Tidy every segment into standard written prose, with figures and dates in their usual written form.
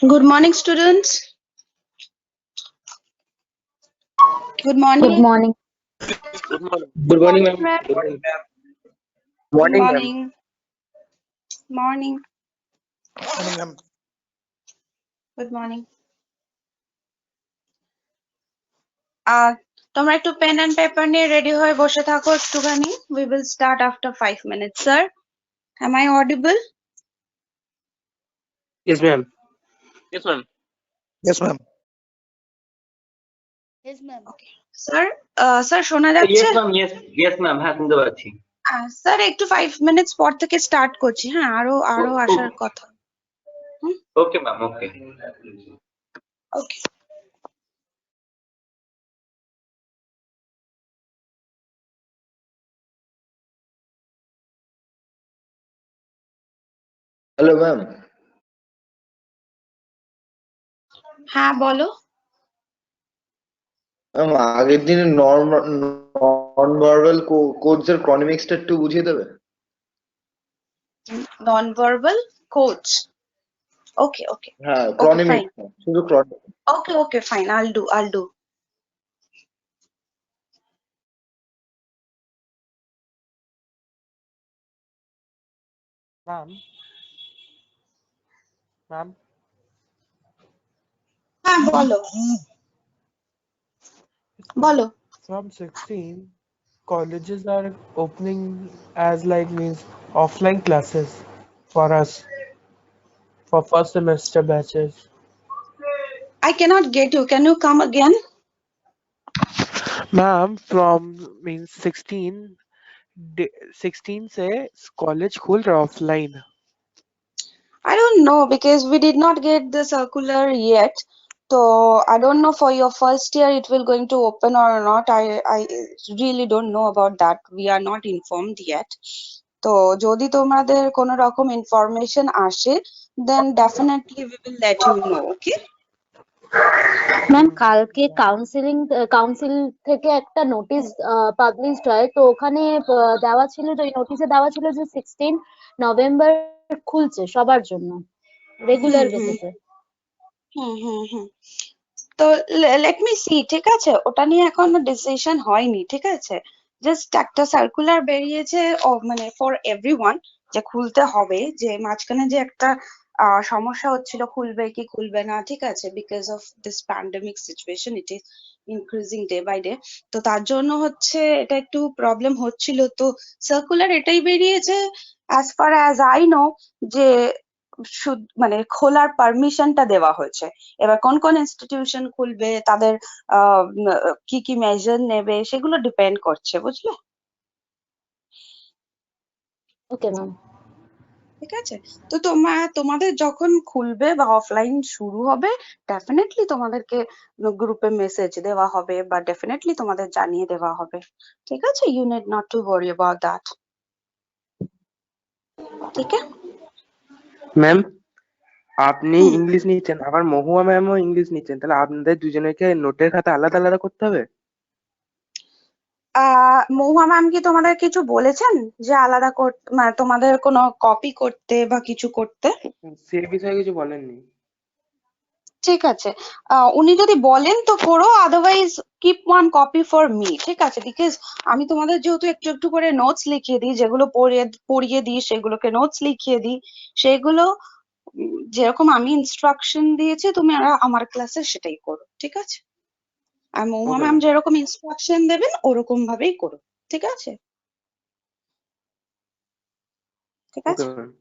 Good morning, students. Good Good morning. morning. Good morning. Good morning, ma'am. Fred. Good morning. Good Morning, ma'am. morning. Morning. Morning, ma'am. Good morning. Uh, তোমরা একটু pen and paper নিয়ে ready হয়ে বসে থাকো একটুখানি। We will start after 5 minutes. Sir, am I audible? Yes, ma'am. Yes, ma'am. Yes, ma'am. Yes, ma'am. Okay. Sir, শোনা যাচ্ছে? Yes, ma'am. Yes, ma'am. হ্যাঁ শুনতে পাচ্ছি। স্যার একটু 5 minutes পর থেকে স্টার্ট করছি, হ্যাঁ, আরো আসার কথা। Okay, ma'am. Okay. Okay. Hello ma'am. হ্যাঁ বলো। ম্যাম আগের দিনে নন ভার্বাল কোডস এর ক্রনিমিক্সটা একটু বুঝিয়ে দেবে? নন ভার্বাল কোচ। ওকে। হ্যাঁ, Okay, ক্রনিমিক্স fine. শুধু ক্রনিমিক্স। Okay, fine. I'll do. Ma'am. Ma'am. হ্যাঁ বলো। From 16, colleges are opening as means offline classes for us for first semester batches. I cannot get you. Can you come again? Ma'am, from means 16 से college खुल रहा offline. I don't know because we did not get the circular yet. So I don't know for your first year it will going to open or not. I really don't know about that. We are not informed yet. তো যদি তোমাদের কোনো রকম information আসে then definitely we will let you know. Okay? Ma'am কালকে council থেকে একটা notice published হয়, তো ওখানে দেওয়া ছিল, যে ওই নোটিশে দেওয়া ছিল যে 16 নভেম্বর খুলছে সবার জন্য রেগুলার বেসিসে। হুম। তো লেট মি সি, ঠিক আছে, ওটা নিয়ে এখনো ডিসিশন হয়নি, ঠিক আছে, জাস্ট একটা সার্কুলার বেরিয়েছে মানে ফর এভরিওয়ান যে খুলতে হবে, যে মাঝখানে যে একটা সমস্যা হচ্ছিল খুলবে কি খুলবে না, ঠিক আছে, because of this pandemic situation it is increasing day by day, তো তার জন্য হচ্ছে এটা একটু প্রবলেম হচ্ছিল, তো সার্কুলার এটাই বেরিয়েছে as far as I know যে মানে খোলার পারমিশনটা দেওয়া হয়েছে। এবার কোন ইনস্টিটিউশন খুলবে, তাদের কি মেজার নেবে, সেগুলো ডিপেন্ড করছে, বুঝলে? Okay ma'am. ঠিক আছে, তো তোমাদের যখন খুলবে বা অফলাইন শুরু হবে ডেফিনেটলি তোমাদেরকে গ্রুপে মেসেজ দেওয়া হবে বা ডেফিনেটলি তোমাদের জানিয়ে দেওয়া হবে, ঠিক আছে, you need not to worry about that. ঠিক আছে ম্যাম, আপনি ইংলিশ নিচ্ছেন, আবার মহুয়া ম্যামও ইংলিশ নিচ্ছেন, তাহলে আপনাদের দুজনেকে নোটের খাতা আলাদা আলাদা করতে হবে? মহুয়া ম্যাম কি তোমাদের কিছু বলেছেন যে আলাদা করতে, মানে তোমাদের কোনো কপি করতে বা কিছু করতে? সে বিষয়ে কিছু বলেননি। ঠিক আছে, উনি যদি বলেন তো করো, otherwise keep one copy for me, ঠিক আছে, বিকজ আমি তোমাদের যেহেতু একটু একটু করে নোটস লিখিয়ে দিই, যেগুলো পড়িয়ে দিই সেগুলোকে নোটস লিখিয়ে দিই, সেগুলো যেরকম আমি ইনস্ট্রাকশন দিয়েছি তুমি আমার ক্লাসে সেটাই করো, ঠিক আছে, আর মহুয়া ওকে ম্যাম ম্যাম। যেরকম ইনস্ট্রাকশন দেবেন ওরকম ভাবেই করো, ঠিক আছে? ঠিক ওকে আছে। Ma'am.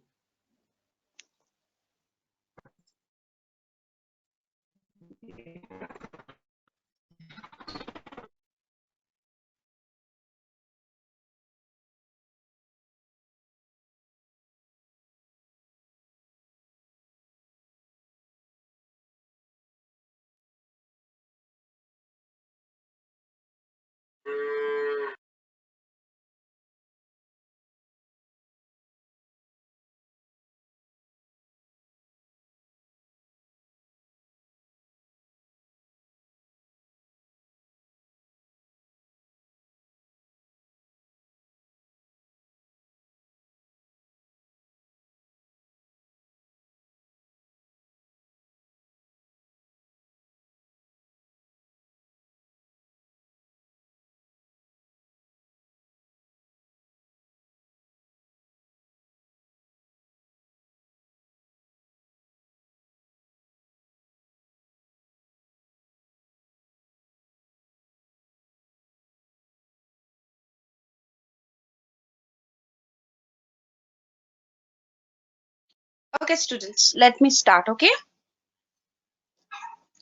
Okay, students, let me start, okay?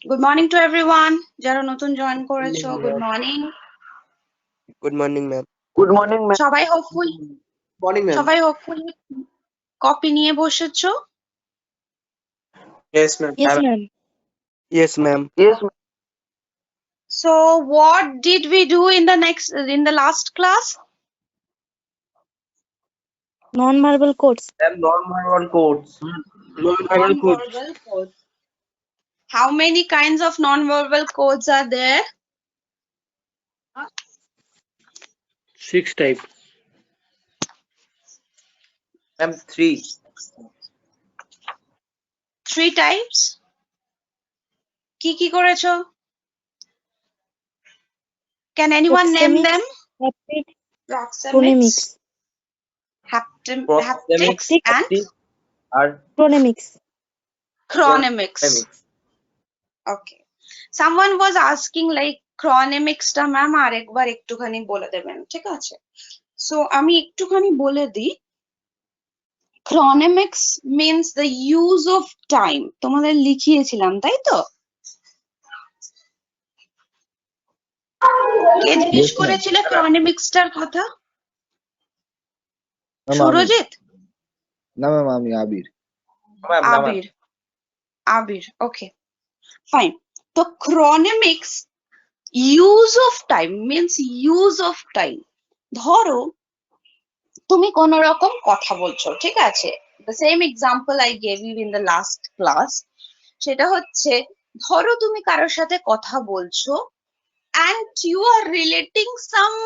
Good morning to everyone. যারা নতুন জয়েন করেছো, good morning. Good morning, ma'am. Good morning, ma'am. সবাই hopefully কপি নিয়ে বসেছো? Yes, ma'am. Yes, ma'am. Yes, ma'am. Yes, ma'am. So what did we do in the last class? Non-verbal codes. Non-verbal codes. Non-verbal codes. How many kinds of non-verbal codes are there? 6 type. Ma'am, 3. 3 types. কি করেছো? Can anyone name them? Haptic, Proxemics, phonemics, haptics and Or phonemics. chronemics. Okay. Someone was asking like chronemics টা ma'am আরেকবার একটুখানি বলে দেবেন, ঠিক আছে? So আমি একটুখানি বলে দিই। Chronemics means the use of time. তোমাদের লিখিয়েছিলাম, তাই তো? কে জিজ্ঞেস করেছিল chronemics টার কথা? সুরজিৎ? না ম্যাম আমি আবির। আবির, okay, fine. তো chronemics use of time means use of time. ধরো তুমি কোন রকম কথা বলছো, ঠিক আছে? The same example I gave you in the last class. সেটা হচ্ছে ধরো তুমি কারোর সাথে কথা বলছো and you are relating some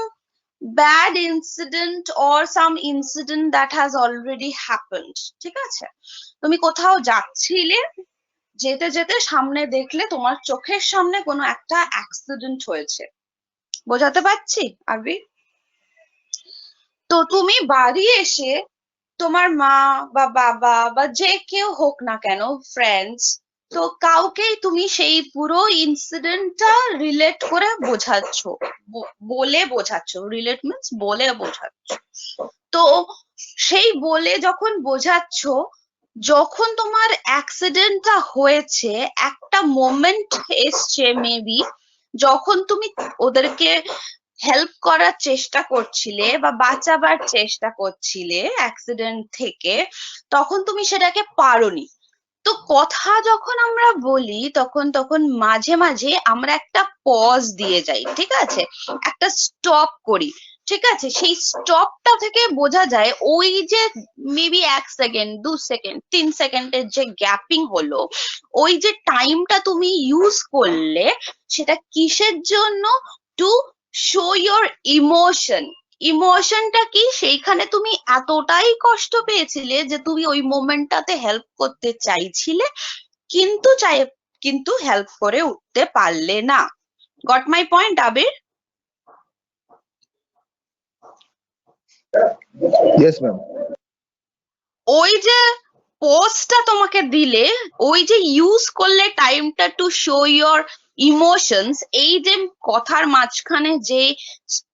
bad incident or some incident that has already happened, ঠিক আছে? তুমি কোথাও যাচ্ছিলে, যেতে যেতে সামনে দেখলে তোমার চোখের সামনে কোনো একটা অ্যাক্সিডেন্ট হয়েছে। বোঝাতে পারছি আবির? তো তুমি বাড়ি এসে তোমার মা বা বাবা বা যে কেউ হোক না কেন, ফ্রেন্ডস, তো কাউকেই তুমি সেই পুরো ইনসিডেন্টটা রিলেট করে বোঝাচ্ছ, বলে বোঝাচ্ছ। রিলেট মিন্স বলে বোঝাচ্ছ। তো সেই বলে যখন বোঝাচ্ছ, যখন তোমার অ্যাক্সিডেন্টটা হয়েছে, একটা মোমেন্ট এসছে মেবি, যখন তুমি ওদেরকে হেল্প করার চেষ্টা করছিলে বা বাঁচাবার চেষ্টা করছিলে অ্যাক্সিডেন্ট থেকে, তখন তুমি সেটাকে পারোনি। তো কথা যখন আমরা বলি তখন মাঝে মাঝে আমরা একটা পজ দিয়ে যাই, ঠিক আছে? একটা স্টপ করি, ঠিক আছে? সেই স্টপটা থেকে বোঝা যায় ওই যে মেবি 1 সেকেন্ড 2 সেকেন্ড 3 সেকেন্ডের যে গ্যাপিং হলো, ওই যে টাইমটা তুমি ইউজ করলে, সেটা কিসের জন্য? To show your emotion. ইমোশনটা কি? সেইখানে তুমি এতটাই কষ্ট পেয়েছিলে যে তুমি ওই মোমেন্টটাতে হেল্প করতে চাইছিলে, কিন্তু হেল্প করে উঠতে পারলে না। Got my point Abir? Yes ma'am. ওই যে পোস্টটা তোমাকে দিলে, ওই যে ইউজ করলে টাইমটা টু শো ইয়োর ইমোশনস, এই যে কথার মাঝখানে যে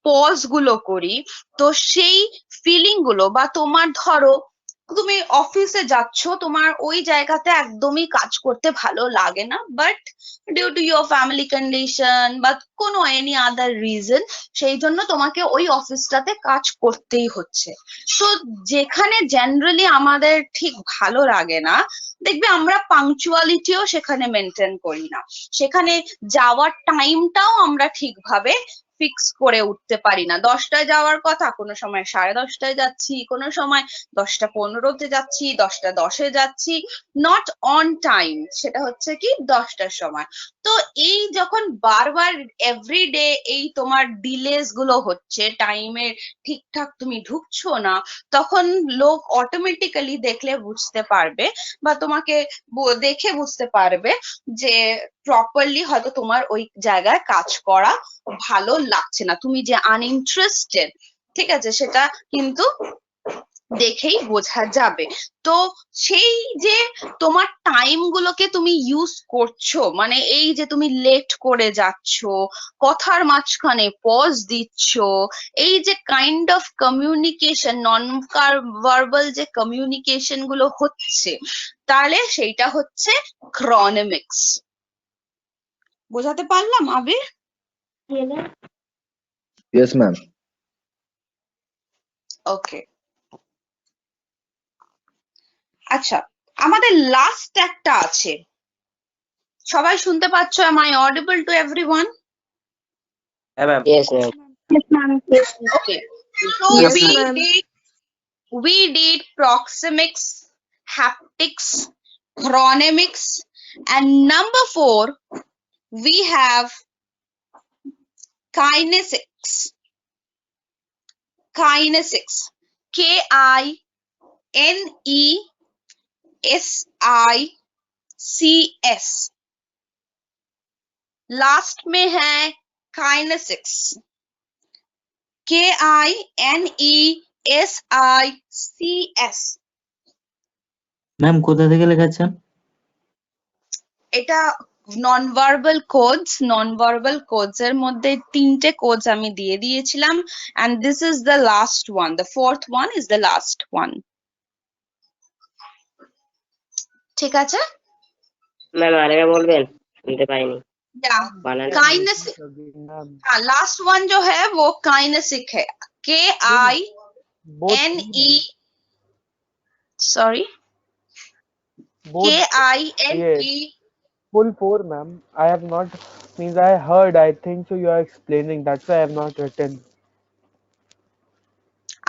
পজ গুলো করি, তো সেই ফিলিং গুলো, বা তোমার ধরো তুমি অফিসে যাচ্ছ, তোমার ওই জায়গাতে একদমই কাজ করতে ভালো লাগে না, but due to your family condition বা কোনো এনি আদার রিজন, সেই জন্য তোমাকে ওই অফিসটাতে কাজ করতেই হচ্ছে। তো যেখানে জেনারেলি আমাদের ঠিক ভালো লাগে না, দেখবে আমরা পাংচুয়ালিটিও সেখানে মেনটেন করি না, সেখানে যাওয়ার টাইমটাও আমরা ঠিকভাবে ফিক্স করে উঠতে পারি না। 10টায় যাওয়ার কথা, কোনো সময় 10:30টায় যাচ্ছি, কোনো সময় 10:15-তে যাচ্ছি, 10:10-এ যাচ্ছি, নট অন টাইম। সেটা হচ্ছে কি 10টার সময়। তো এই যখন বারবার এভরিডে এই তোমার ডিলেস গুলো হচ্ছে, টাইমের ঠিকঠাক তুমি ঢুকছো না, তখন লোক অটোমেটিক্যালি দেখলে বুঝতে পারবে বা তোমাকে দেখে বুঝতে পারবে যে প্রপারলি হয়তো তোমার ওই জায়গায় কাজ করা ভালো লাগছে না, তুমি যে আনইন্টারেস্টেড, ঠিক আছে? সেটা কিন্তু দেখেই বোঝা যাবে। তো সেই যে তোমার টাইম গুলোকে তুমি ইউজ করছো, মানে এই যে তুমি লেট করে যাচ্ছ, কথার মাঝখানে পজ দিচ্ছ, এই যে kind of communication, non verbal যে কমিউনিকেশন গুলো হচ্ছে, তাহলে সেইটা হচ্ছে ক্রনিমিক্স। বোঝাতে পারলাম আবির? Yes, ma'am. ওকে, আচ্ছা, আমাদের লাস্ট একটা আছে, সবাই শুনতে পাচ্ছ? am I audible to everyone? হ্যাঁ ma'am. Yes, ma'am. Okay, so Yes, we did proxemics, haptics, chronemics, and number 4 we have kinesics. Kinesics, KINESICS, last में है kinesics, KINESICS। ম্যাম কোথা থেকে লেখাচ্ছেন? এটা নন ভার্বাল কোডস এর মধ্যে 3টে কোডস আমি দিয়ে দিয়েছিলাম, and this is the last one, the fourth one is the last one। ঠিক আছে? ম্যাম আরেকবার বলবেন, শুনতে পাইনি। Yeah, বানান kinesic, Ma'am, लास्ट वन जो है वो काइनेसिक है, both KINE, sorry, both KINE, full 4, ma'am. I have not, means I heard, I think so you are explaining, that's why I have not written.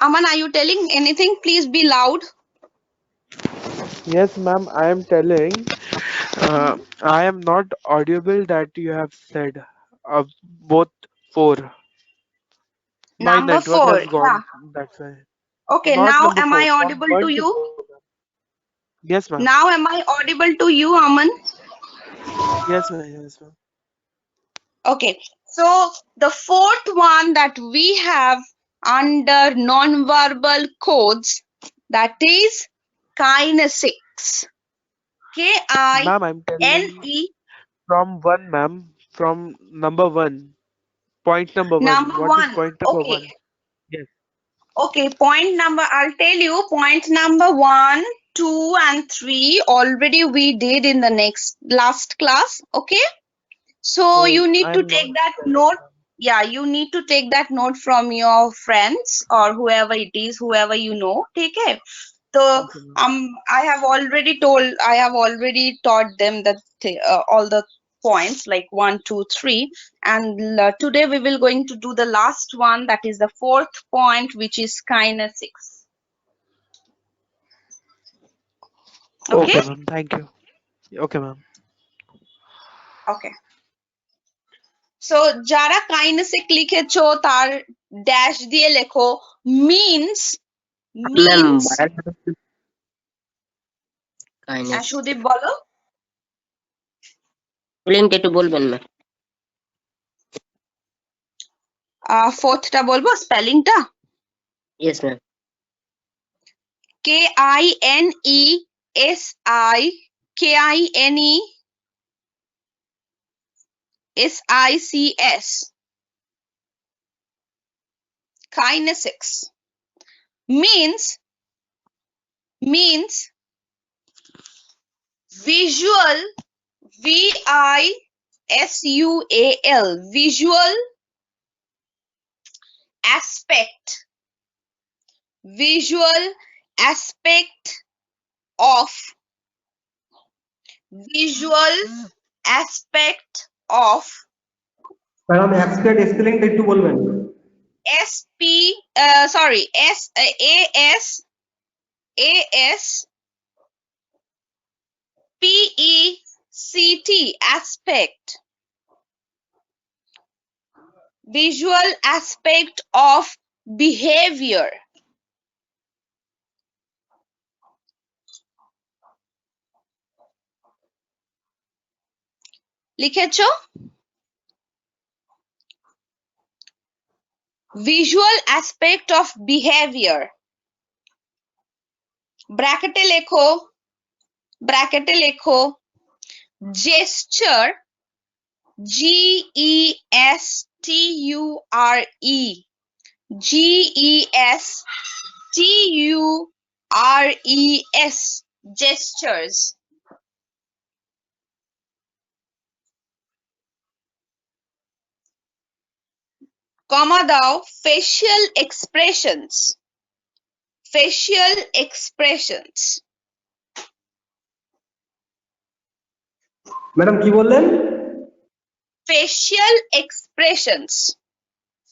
Aman, are you telling anything? Please be loud. Yes, ma'am, I am telling, I am not audible that you have said, both 4. My Number network 4, has gone, yeah. that's why. Okay, Not now number am 4, I from audible 1 to to you? 4, ma'am. Yes, ma'am. Now am I audible to you, Aman? Yes, ma'am. Yes, ma'am. Okay, so the fourth one that we have under non-verbal codes, that is kinesics. Ma'am, I'm telling KINE, from 1, ma'am. From number 1. Point number 1. number What is 1. point number Okay, 1? Yes. okay, point number, I'll tell you, point number 1, 2, and 3 already we did in the last class. Okay, so Oh, you need to I'm take not that telling, note. ma'am. Yeah, you need to take that note from your friends or whoever it is, whoever you know. Take it. So Okay, ma'am. I have already taught them that all the points like 1, 2, 3, and today we will going to do the last one, that is the fourth point, which is kinesics. Okay. Okay, ma'am. Thank you. Okay, ma'am. Okay. So যারা kinesic লিখেছো তার dash দিয়ে লেখো means ma'am means kindness Sudip বলো। স্পেলিংটা একটু বলবেন ma'am. ফোর্থটা বলবো স্পেলিংটা, yes ma'am. KINESICS, kinesics means visual, VISUAL, visual aspect, visual aspect of, visual aspect of, madam abstract স্পেলিংটা একটু বলবেন? ASPECT, aspect, visual aspect of behavior. লিখেছো? Visual aspect of behavior. ব্র্যাকেটে লেখো gesture, G-E-S-T-U-R-E, G-E-S-T-U-R-E-S, gestures. কমা দাও, facial expressions, facial expressions. Madam কি বললেন? facial expressions,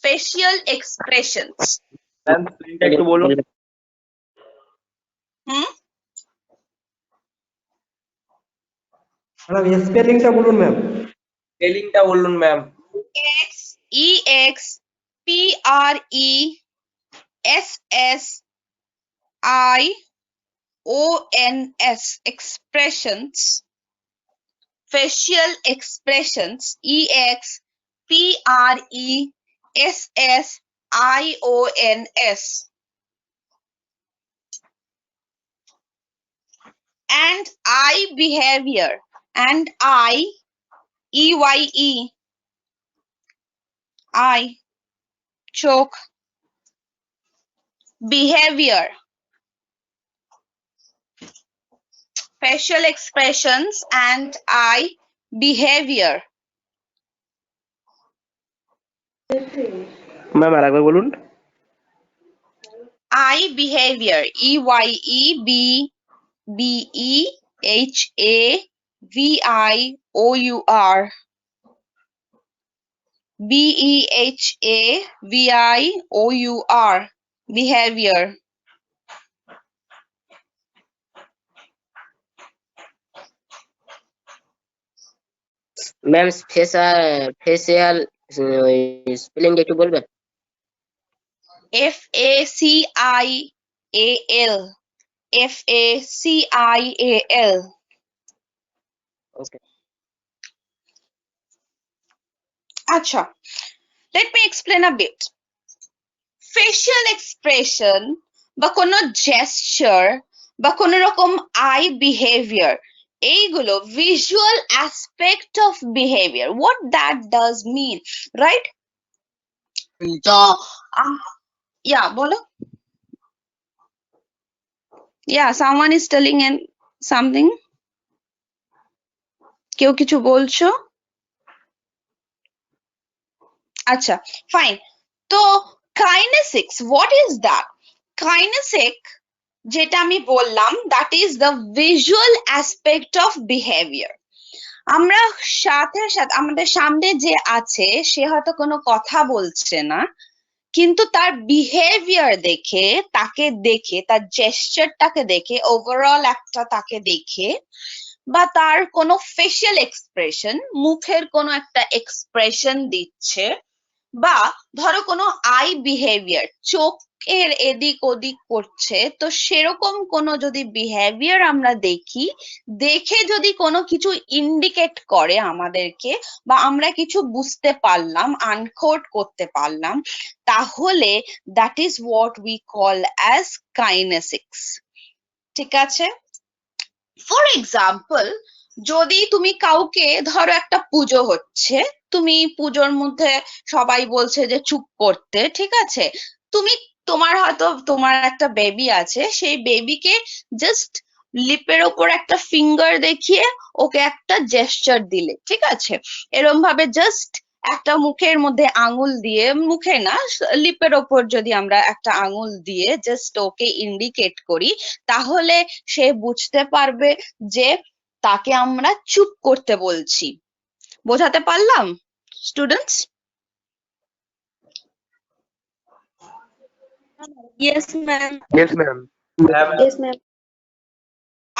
facial expressions. Ma'am স্পেলিংটা একটু বলুন। হুম ম্যাডাম স্পেলিংটা বলুন ম্যাম। স্পেলিংটা বলুন ma'am. X E X P R E S S I O N S, expressions, facial expressions, E X P R E S S I O N S. And eye behavior, and eye, E Y E, eye, চোখ, behavior, facial expressions and eye behavior. Ma'am আরেকবার বলুন। Eye behavior, E Y E B B E H A V I O U R, B E H A V I O U R, behavior. Ma'am facial spelling একটু বলবেন? F A C I A L, F A C I A L. Okay. Acha, let me explain a bit. Facial expression বা কোনো gesture বা কোনো রকম eye behavior, এইগুলো visual aspect of behavior, what that does mean, right? তো yeah, বলো. Yeah, someone is telling something. কেউ কিছু বলছো? আচ্ছা, fine. তো kinesics, what is that? Kinesic যেটা আমি বললাম, that is the visual aspect of behavior. আমরা আমাদের সামনে যে আছে সে হয়তো কোনো কথা বলছে না, কিন্তু তার বিহেভিয়ার দেখে, তাকে দেখে, তার জেস্টারটাকে দেখে, ওভারঅল একটা তাকে দেখে, বা তার কোনো ফেশিয়াল এক্সপ্রেশন, মুখের কোনো একটা এক্সপ্রেশন দিচ্ছে, বা ধরো কোনো আই বিহেভিয়ার, চোখের এদিক ওদিক করছে, তো সেরকম কোনো যদি বিহেভিয়ার আমরা দেখি, দেখে যদি কোনো কিছু ইন্ডিকেট করে আমাদেরকে, বা আমরা কিছু বুঝতে পারলাম, আনকোড করতে পারলাম, তাহলে that is what we call as kinesics. ঠিক আছে? ফর এক্সাম্পল, যদি তুমি কাউকে, ধরো একটা পুজো হচ্ছে, তুমি পুজোর মধ্যে সবাই বলছে যে চুপ করতে, ঠিক আছে, তুমি তোমার একটা বেবি আছে, সেই বেবিকে জাস্ট লিপের ওপর একটা ফিঙ্গার দেখিয়ে ওকে একটা জেস্টার দিলে, ঠিক আছে, এরম ভাবে জাস্ট একটা মুখের মধ্যে আঙুল দিয়ে, মুখে না, লিপের ওপর যদি আমরা একটা আঙুল দিয়ে জাস্ট ওকে ইন্ডিকেট করি, তাহলে সে বুঝতে পারবে যে তাকে আমরা চুপ করতে বলছি। বোঝাতে পারলাম students? Yes, ma'am. Yes ma'am. Yes, ma'am.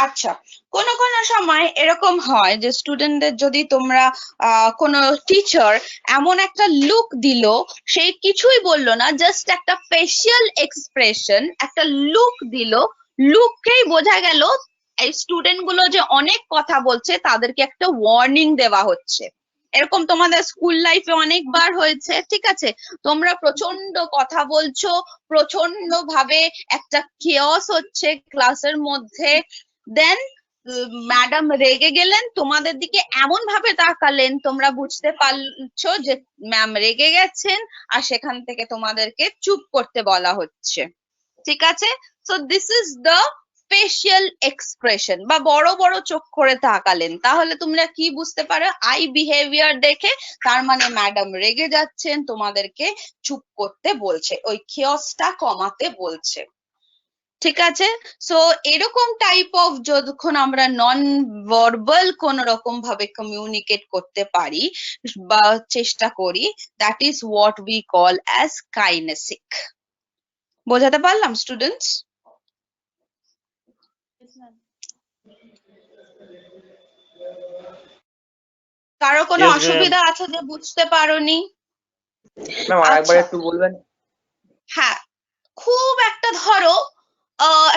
আচ্ছা, কোন কোন সময় এরকম হয় যে স্টুডেন্টদের যদি তোমরা কোনো টিচার এমন একটা লুক দিল, সে কিছুই বললো না, জাস্ট একটা ফেশিয়াল এক্সপ্রেশন, একটা লুক দিল, লুককেই বোঝা গেল এই স্টুডেন্ট গুলো যে অনেক কথা বলছে, তাদেরকে একটা ওয়ার্নিং দেওয়া হচ্ছে, এরকম তোমাদের স্কুল লাইফে অনেকবার হয়েছে, ঠিক আছে? তোমরা প্রচন্ড কথা বলছো, প্রচন্ড ভাবে একটা কেওস হচ্ছে ক্লাসের মধ্যে, দেন ম্যাডাম রেগে গেলেন, তোমাদের দিকে এমন ভাবে তাকালেন, তোমরা বুঝতে পারছো যে ম্যাম রেগে গেছেন, আর সেখান থেকে তোমাদেরকে চুপ করতে বলা হচ্ছে, ঠিক আছে? So this is the facial expression, বা বড় বড় চোখ করে তাকালেন, তাহলে তোমরা কি বুঝতে পারো? আই বিহেভিয়ার দেখে তার মানে ম্যাডাম রেগে যাচ্ছেন, তোমাদেরকে চুপ করতে বলছে, ওই খেয়সটা কমাতে বলছে, ঠিক আছে? সো এরকম টাইপ অফ যখন আমরা নন ভার্বাল কোন রকম ভাবে কমিউনিকেট করতে পারি বা চেষ্টা করি, that is what we call as kinesic. বোঝাতে পারলাম স্টুডেন্টস? কারো কোনো Yes, ma'am. অসুবিধা আছে যে বুঝতে পারোনি? ম্যাম আরেকবার আচ্ছা, একটু বলবেন? হ্যাঁ, খুব একটা ধরো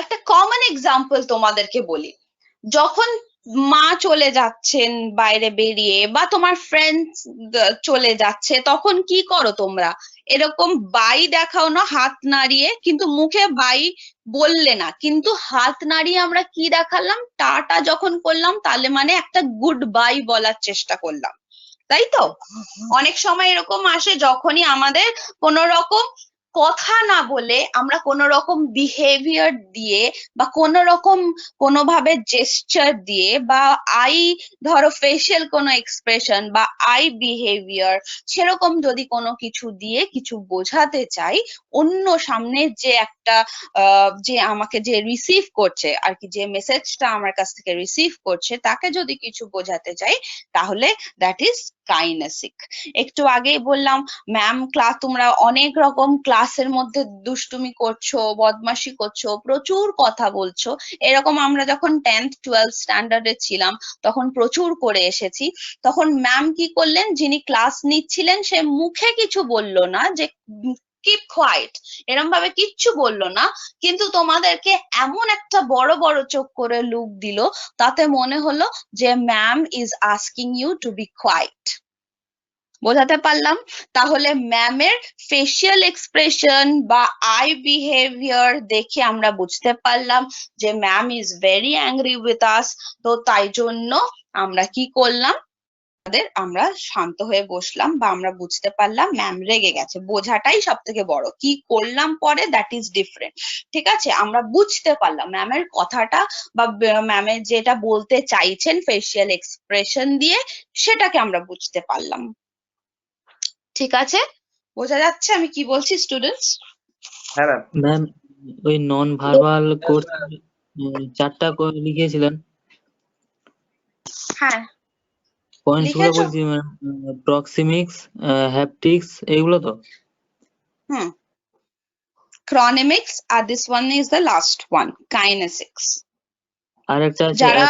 একটা কমন এক্সাম্পল তোমাদেরকে বলি, যখন মা চলে যাচ্ছেন বাইরে বেরিয়ে, বা তোমার ফ্রেন্ডস চলে যাচ্ছে, তখন কি করো তোমরা? এরকম বাই দেখাও না হাত নাড়িয়ে, কিন্তু মুখে বাই বললে না, কিন্তু হাত নাড়িয়ে আমরা কি দেখালাম? টাটা যখন করলাম, তাহলে মানে একটা গুড বাই বলার চেষ্টা করলাম, তাই তো? অনেক সময় এরকম আসে যখনই আমাদের কোনো রকম কথা না বলে আমরা কোনো রকম বিহেভিয়ার দিয়ে বা কোনো রকম কোনোভাবে জেস্টার দিয়ে বা আই ধরো ফেশিয়াল কোনো এক্সপ্রেশন বা আই বিহেভিয়ার সেরকম যদি কোনো কিছু দিয়ে কিছু বোঝাতে চাই, অন্য সামনে যে একটা যে আমাকে যে রিসিভ করছে আর কি, যে মেসেজটা আমার কাছ থেকে রিসিভ করছে, তাকে যদি কিছু বোঝাতে চাই, তাহলে দ্যাট ইজ কাইনেসিক। একটু আগেই বললাম ম্যাম ক্লাস, তোমরা অনেক রকম ক্লাসের মধ্যে দুষ্টুমি করছো, বদমাশি করছো, প্রচুর কথা বলছো, এরকম আমরা যখন 10th 12th স্ট্যান্ডার্ডে ছিলাম তখন প্রচুর করে এসেছি। তখন ম্যাম কি করলেন, যিনি ক্লাস নিচ্ছিলেন সে মুখে কিছু বললো না যে কিপ কোয়াইট, এরকম ভাবে কিচ্ছু বললো না, কিন্তু তোমাদেরকে এমন একটা বড় বড় চোখ করে লুক দিল, তাতে মনে হলো যে ma'am is asking you to be quiet. বোঝাতে পারলাম? তাহলে ম্যামের ফেশিয়াল এক্সপ্রেশন বা আই বিহেভিয়ার দেখে আমরা বুঝতে পারলাম যে ma'am is very angry with us. তো তাই জন্য আমরা কি করলাম, আমরা শান্ত হয়ে বসলাম বা আমরা বুঝতে পারলাম ম্যাম রেগে গেছে। বোঝাটাই সব থেকে বড়, কি করলাম পরে দ্যাট ইজ ডিফারেন্ট, ঠিক আছে? আমরা বুঝতে পারলাম ম্যামের কথাটা বা ম্যামের যেটা বলতে চাইছেন ফেশিয়াল এক্সপ্রেশন দিয়ে, সেটাকে আমরা বুঝতে পারলাম, ঠিক আছে? বোঝা যাচ্ছে আমি কি বলছি স্টুডেন্টস? হ্যাঁ ম্যাম। ম্যাম ওই নন ভার্বাল কোর্স 4টা লিখেছিলেন, হ্যাঁ, পয়েন্টস গুলো লিখেছো? বলছি ম্যাম, প্রক্সিমিক্স, হ্যাপটিক্স, এগুলো তো? হুম, ক্রনিমিক্স, আর this one is the last one, kinesics. আর একটা আছে যারা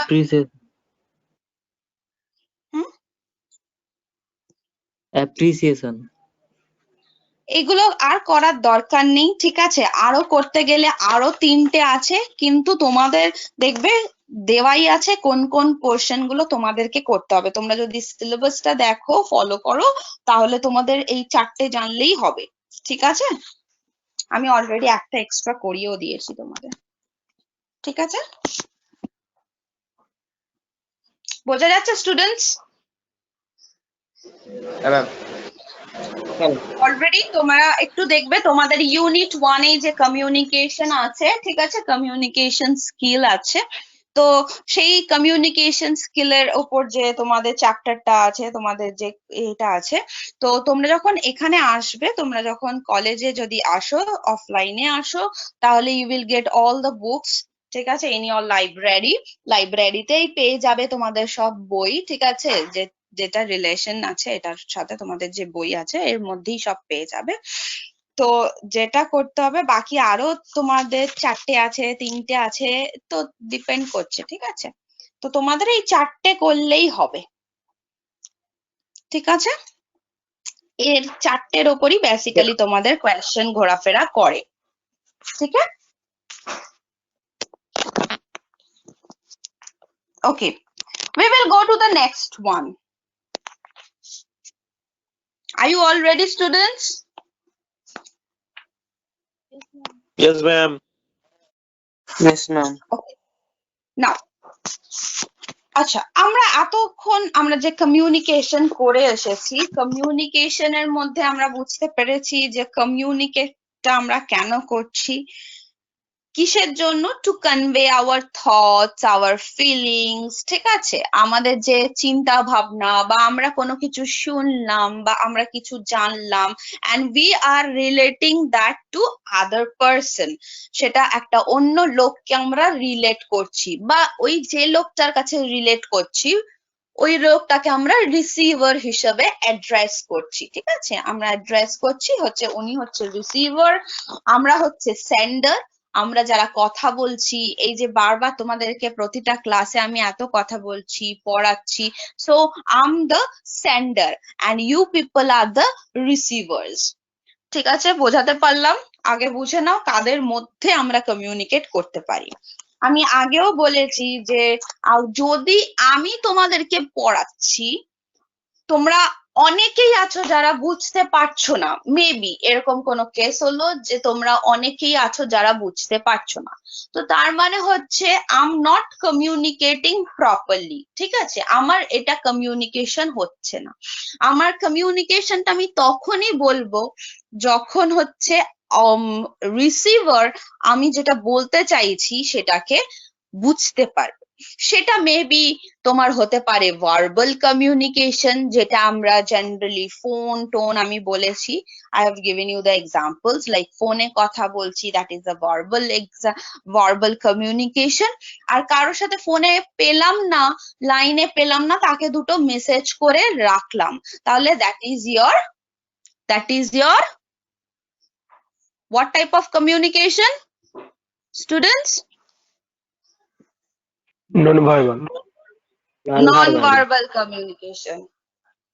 অ্যাপ্রিসিয়েশন। এগুলো আর করার দরকার নেই, ঠিক আছে? আরো করতে গেলে আরো 3টে আছে, কিন্তু তোমাদের দেখবে দেওয়াই আছে কোন কোন পোর্শন গুলো তোমাদেরকে করতে হবে। তোমরা যদি সিলেবাসটা দেখো, ফলো করো, তাহলে তোমাদের এই 4টে জানলেই হবে, ঠিক আছে? আমি অলরেডি একটা এক্সট্রা করিয়েও দিয়েছি তোমাদের, ঠিক আছে? বোঝা যাচ্ছে স্টুডেন্টস? হ্যাঁ ম্যাম। অলরেডি তোমরা একটু দেখবে তোমাদের ইউনিট 1 এ যে কমিউনিকেশন আছে, ঠিক আছে, কমিউনিকেশন স্কিল আছে, তো সেই কমিউনিকেশন স্কিলের উপর যে তোমাদের চ্যাপ্টারটা আছে, তোমাদের যে এটা আছে, তো তোমরা যখন এখানে আসবে, তোমরা যখন কলেজে যদি আসো, অফলাইনে আসো, তাহলে you will get all the books, ঠিক আছে, ইন ইয়োর লাইব্রেরি। লাইব্রেরিতেই পেয়ে যাবে তোমাদের সব বই, ঠিক আছে, যেটা রিলেশন আছে এটার সাথে, তোমাদের যে বই আছে এর মধ্যেই সব পেয়ে যাবে। তো যেটা করতে হবে, বাকি আরো তোমাদের 4টে আছে, 3টে আছে, তো ডিপেন্ড করছে, ঠিক আছে? তো তোমাদের এই 4টে করলেই হবে, ঠিক আছে? এর 4টের ওপরই বেসিক্যালি তোমাদের কোয়েশ্চেন ঘোরাফেরা করে, ঠিক আছে? Okay, we will go to the next one. Are you all ready, students? Yes, ma'am. Yes, ma'am. Okay. Now, আচ্ছা আমরা এতক্ষণ আমরা যে কমিউনিকেশন করে এসেছি, কমিউনিকেশনের মধ্যে আমরা বুঝতে পেরেছি যে কমিউনিকেটটা আমরা কেন করছি, কিসের জন্য? To convey our thoughts, our feelings, ঠিক আছে? আমাদের যে চিন্তা ভাবনা বা আমরা কোনো কিছু শুনলাম বা আমরা কিছু জানলাম, and we are relating that to other person, সেটা একটা অন্য লোককে আমরা রিলেট করছি বা ওই যে লোকটার কাছে রিলেট করছি ওই লোকটাকে আমরা রিসিভার হিসেবে অ্যাড্রেস করছি, ঠিক আছে? আমরা অ্যাড্রেস করছি হচ্ছে উনি হচ্ছে রিসিভার, আমরা হচ্ছে সেন্ডার। আমরা যারা কথা বলছি, এই যে বারবার তোমাদেরকে প্রতিটা ক্লাসে আমি এত কথা বলছি, পড়াচ্ছি, so I am the sender and you people are the receivers, ঠিক আছে? বোঝাতে পারলাম? আগে বুঝে নাও কাদের মধ্যে আমরা কমিউনিকেট করতে পারি। আমি আগেও বলেছি যে যদি আমি তোমাদেরকে পড়াচ্ছি, তোমরা অনেকেই আছো যারা বুঝতে পারছো না, মেবি এরকম কোনো কেস হলো যে তোমরা অনেকেই আছো যারা বুঝতে পারছো না, তো তার মানে হচ্ছে I am not communicating properly, ঠিক আছে? আমার এটা কমিউনিকেশন হচ্ছে না। আমার কমিউনিকেশনটা আমি তখনই বলবো যখন হচ্ছে রিসিভার আমি যেটা বলতে চাইছি সেটাকে বুঝতে পারবে। সেটা মেবি তোমার হতে পারে ভার্বাল কমিউনিকেশন, যেটা আমরা জেনারেলি ফোন টোন আমি বলেছি, I have given you the examples, like ফোনে কথা বলছি, that is a verbal communication। আর কারোর সাথে ফোনে পেলাম না, লাইনে পেলাম না, তাকে দুটো মেসেজ করে রাখলাম, তাহলে that is your what type of communication, students? Non-verbal. Non-verbal communication,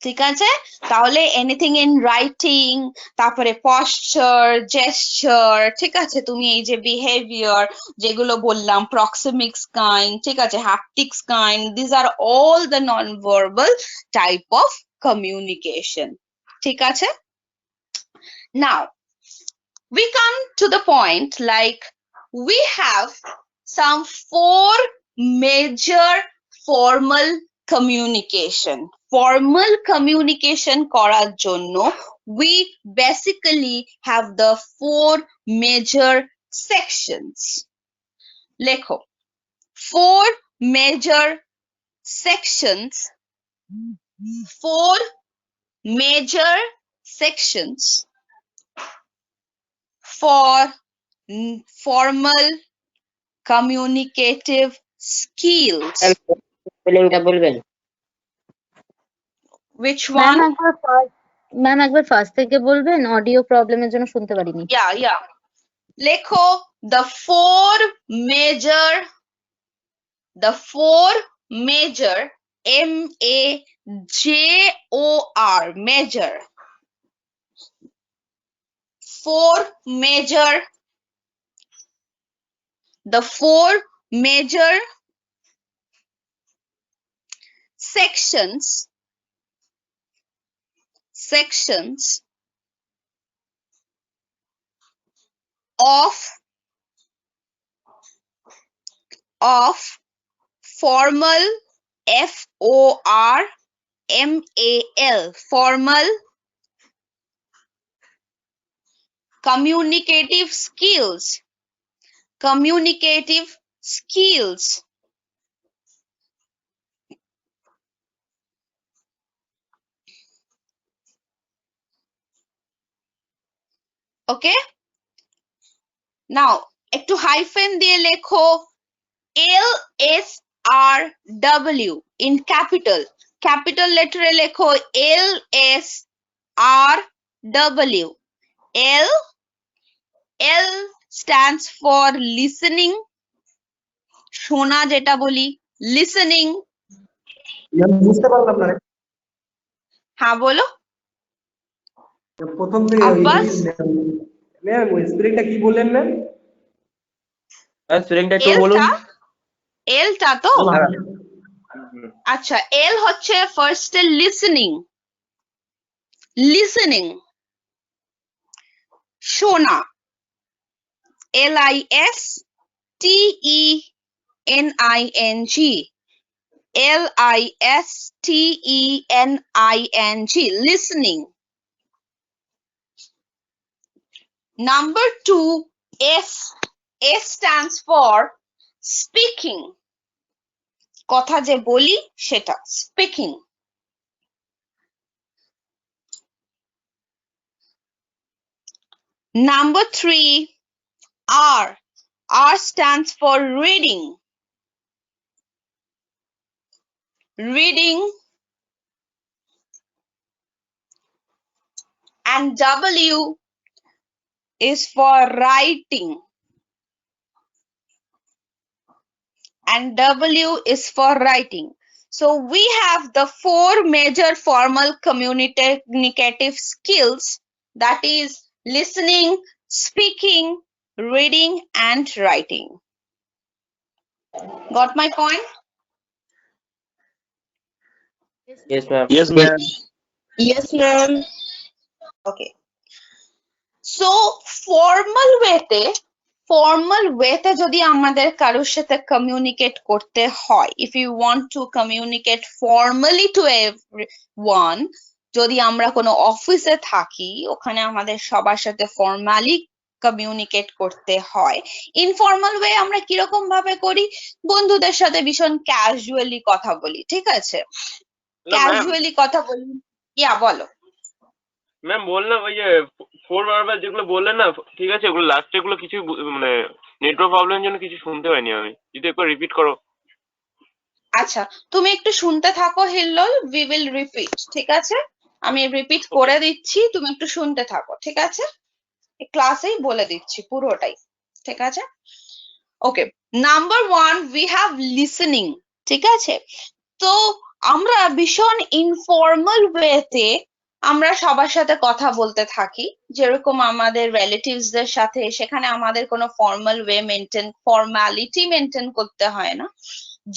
ঠিক আছে? তাহলে এনিথিং ইন রাইটিং, তারপরে পশ্চার, জেস্চার, ঠিক আছে? তুমি এই যে বিহেভিয়ার যেগুলো বললাম, প্রক্সিমিক্স কাইন্ড, ঠিক আছে, haptics kind, this are all the non verbal type of communication, ঠিক আছে? নাও we come to the point, like we have some 4 major formal communication করার জন্য we basically have the 4 major sections। লেখো 4 major sections, 4 major sections for formal communicative skills। স্পেলিংটা বলবেন? Which ma'am one? একবার first থেকে বলবেন, audio প্রবলেমের জন্য শুনতে পারিনি। Yeah. লেখো the four major MAJOR major 4 major, the 4 major sections of formal formal communicative skills। Okay, now একটু হাইফেন দিয়ে লেখো LSRW in capital letter লেখো LSRW। L stands for listening, শোনা যেটা বলি, listening। বুঝতে পারলাম না। হ্যাঁ বলো প্রথম থেকে আব্বাস। ম্যাম ওই স্পেলিংটা কি বললেন ম্যাম? স্পেলিংটা একটু বলুন। এলটা তো আচ্ছা, এল হচ্ছে ফার্স্টে লিসেনিং, listening, শোনা, L-I-S-T-E-N-I-N-G, L-I-S-T-E-N-I-N-G, listening. Number 2, S. S stands for speaking. কথা যে বলি সেটা speaking. Number 3, R. R stands for reading. Reading. And W is for writing. And W is for writing. So we have the 4 major formal communicative skills, that is listening, speaking, reading, and writing. Got my point? Yes, ma'am. Yes, ma'am. Yes, ma'am. Okay. So formal wayতে যদি আমাদের কারোর সাথে communicate করতে হয়, if you want to communicate formally to everyone, যদি আমরা কোনো অফিসে থাকি, ওখানে আমাদের সবার সাথে formally communicate করতে হয়, ইনফর্মাল ওয়ে আমরা কিরকম ভাবে করি? বন্ধুদের সাথে ভীষণ ক্যাজুয়ালি কথা বলি, ঠিক আছে? ক্যাজুয়ালি কথা বলি। ইয়া বলো। ম্যাম বললাম ওই যে 4 ভার্বাল যেগুলো বললেন না, ঠিক আছে, ওগুলো লাস্টে এগুলো কিছু মানে নেটওয়ার্ক প্রবলেমের জন্য কিছু শুনতে পাইনি আমি, যদি একবার রিপিট করো। আচ্ছা, তুমি একটু শুনতে থাকো হিল্লোল, we will repeat, ঠিক আছে? আমি রিপিট করে দিচ্ছি, তুমি একটু শুনতে থাকো, ঠিক আছে? ক্লাসেই বলে দিচ্ছি পুরোটাই, ঠিক আছে? ওকে, নাম্বার 1, we have listening, ঠিক আছে? তো আমরা ভীষণ ইনফর্মাল ওয়েতে আমরা সবার সাথে কথা বলতে থাকি, যেরকম আমাদের রিলেটিভসদের সাথে, সেখানে আমাদের কোনো ফর্মালিটি মেনটেন করতে হয় না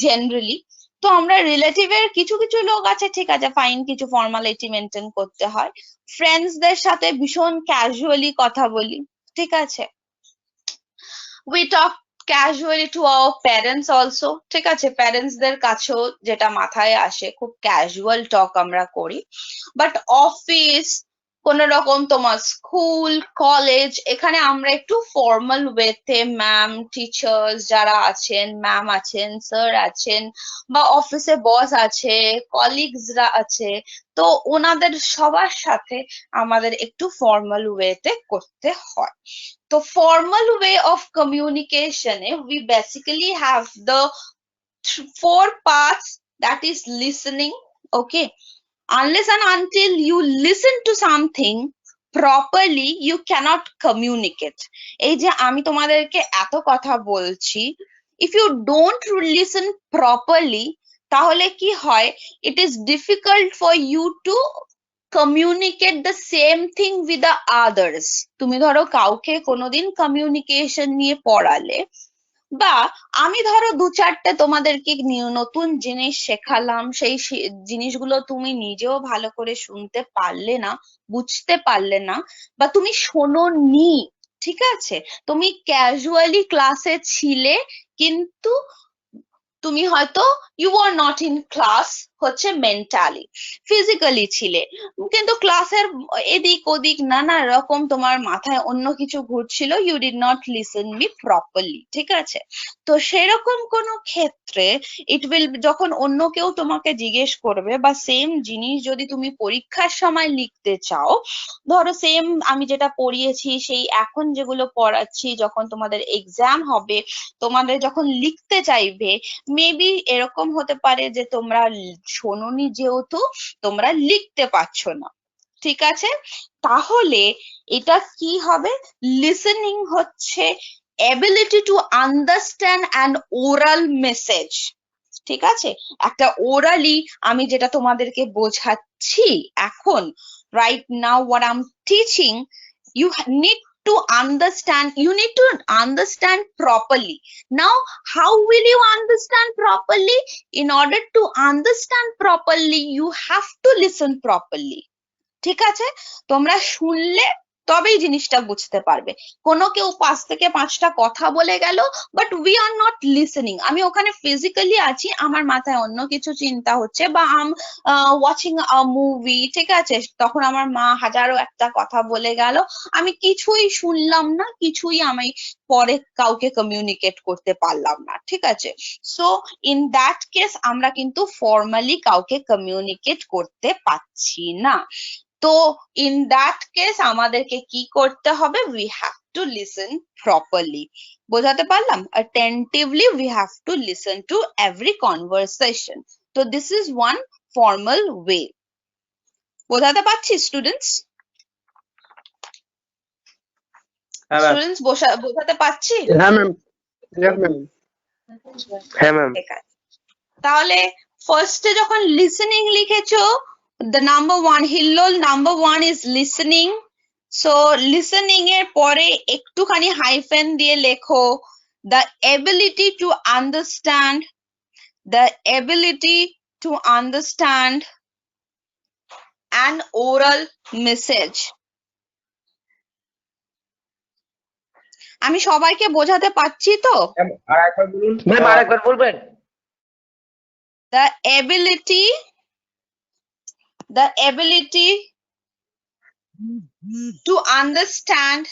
জেনারেলি। তো আমরা রিলেটিভের কিছু কিছু লোক আছে, ঠিক আছে, ফাইন, কিছু ফর্মালিটি মেনটেন করতে হয়। ফ্রেন্ডসদের সাথে ভীষণ ক্যাজুয়ালি কথা বলি, ঠিক আছে? we talk casually to our parents also, ঠিক আছে? প্যারেন্টসদের কাছেও যেটা মাথায় আসে, খুব ক্যাজুয়াল টক আমরা করি। বাট অফিস, কোন রকম তোমার স্কুল, কলেজ, এখানে আমরা একটু ফর্মাল ওয়েতে ম্যাম, টিচার্স যারা আছেন, ম্যাম আছেন, স্যার আছেন, বা অফিসে বস আছে, কলিগসরা আছে, তো ওনাদের সবার সাথে আমাদের একটু ফর্মাল ওয়েতে করতে হয়। তো formal way of communication, we basically have the 4 parts, that is listening, okay? Unless and until you listen to something properly, you cannot communicate. এই যে আমি তোমাদেরকে এত কথা বলছি, if you don't listen properly, তাহলে কি হয়? It is difficult for you to communicate the same thing with the others. তুমি ধরো কাউকে কোনোদিন কমিউনিকেশন নিয়ে পড়ালে, বা আমি ধরো 2-4টে তোমাদেরকে নতুন জিনিস শেখালাম, সেই জিনিসগুলো তুমি নিজেও ভালো করে শুনতে পারলে না, বুঝতে পারলে না, বা তুমি শোনোনি, ঠিক আছে? তুমি ক্যাজুয়ালি ক্লাসে ছিলে, কিন্তু তুমি হয়তো you were not in class হচ্ছে মেন্টালি, ফিজিক্যালি ছিলে, কিন্তু ক্লাসের এদিক ওদিক নানা রকম তোমার মাথায় অন্য কিছু ঘুরছিল, you did not listen me properly, ঠিক আছে? তো সেরকম কোনো ক্ষেত্রে it will, যখন অন্য কেউ তোমাকে জিজ্ঞেস করবে, বা সেম জিনিস যদি তুমি পরীক্ষার সময় লিখতে চাও, ধরো সেম আমি যেটা পড়িয়েছি সেই এখন যেগুলো পড়াচ্ছি, যখন তোমাদের এক্সাম হবে, তোমাদের যখন লিখতে চাইবে, মেবি এরকম হতে পারে যে তোমরা শোনোনি, যেহেতু তোমরা লিখতে পারছো না, ঠিক আছে? তাহলে এটা কি হবে? লিসেনিং হচ্ছে ability to understand an oral message, ঠিক আছে? একটা ওরালি আমি যেটা তোমাদেরকে বোঝাচ্ছি এখন, right now what I'm teaching, you need to understand properly. Now how will you understand properly? In order to understand properly, you have to listen properly. ঠিক আছে, তোমরা শুনলে তবেই জিনিসটা বুঝতে পারবে। কোনো কেউ 5 থেকে 5টা কথা বলে গেল, but we are not listening. আমি ওখানে ফিজিক্যালি আছি, আমার মাথায় অন্য কিছু চিন্তা হচ্ছে, বা আম ওয়াচিং আ মুভি, ঠিক আছে, তখন আমার মা হাজারো একটা কথা বলে গেল, আমি কিছুই শুনলাম না, কিছুই আমি পরে কাউকে কমিউনিকেট করতে পারলাম না, ঠিক আছে। সো ইন দ্যাট কেস আমরা কিন্তু ফর্মালি কাউকে কমিউনিকেট করতে পারছি না। তো ইন দ্যাট কেস আমাদেরকে কি করতে হবে? We have to listen properly. বোঝাতে পারলাম? attentively we have to listen to every conversation. তো this is one formal way. বোঝাতে পারছি স্টুডেন্টস? হ্যাঁ ম্যাম। স্টুডেন্টস বোঝাতে পারছি? হ্যাঁ ম্যাম। হ্যাঁ ম্যাম। ঠিক আছে, তাহলে ফার্স্টে যখন লিসেনিং লিখেছো, the number one, Hillol number one is listening. So listening এর পরে একটুখানি হাইফেন দিয়ে লেখো the ability to understand, the ability to understand an oral message. আমি সবাইকে বোঝাতে পারছি তো? ম্যাম আর একবার বলুন। ম্যাম আরেকবার বলবেন? The ability to understand,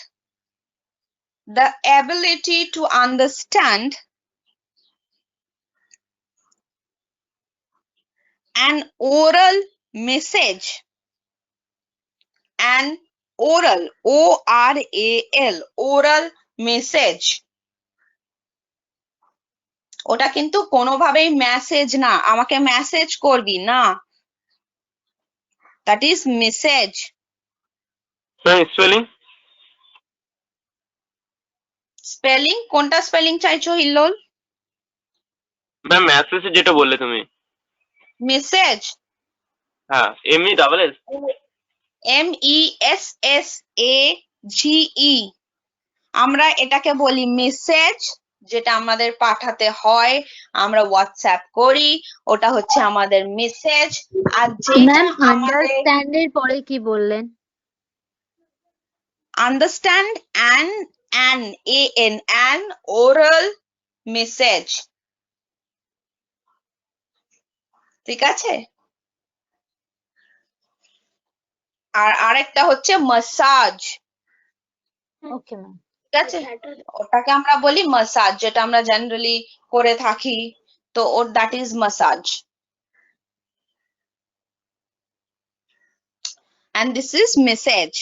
the ability to understand an oral message, an oral, O-R-A-L, oral message. ওটা কিন্তু কোনোভাবেই মেসেজ না, আমাকে মেসেজ করবি না, that is message. Ma'am spelling? Spelling কোনটা স্পেলিং চাইছো হিল্লোল? ম্যাম মেসেজ যেটা বললে তুমি। মেসেজ, হ্যাঁ, এমই ডাবল এস? MESSAGE, আমরা এটাকে বলি মেসেজ, যেটা আমাদের পাঠাতে হয়, আমরা হোয়াটসঅ্যাপ করি, ওটা হচ্ছে আমাদের মেসেজ। আর যেটা ম্যাম আমাদের আন্ডারস্ট্যান্ড এর পরে কি বললেন? আন্ডারস্ট্যান্ড an oral message, ঠিক আছে। আর আরেকটা হচ্ছে মাসাজ, ওকে ম্যাম। ঠিক আছে, ওটাকে আমরা বলি মাসাজ, যেটা আমরা জেনারেলি করে থাকি, তো or that is massage. and this is message.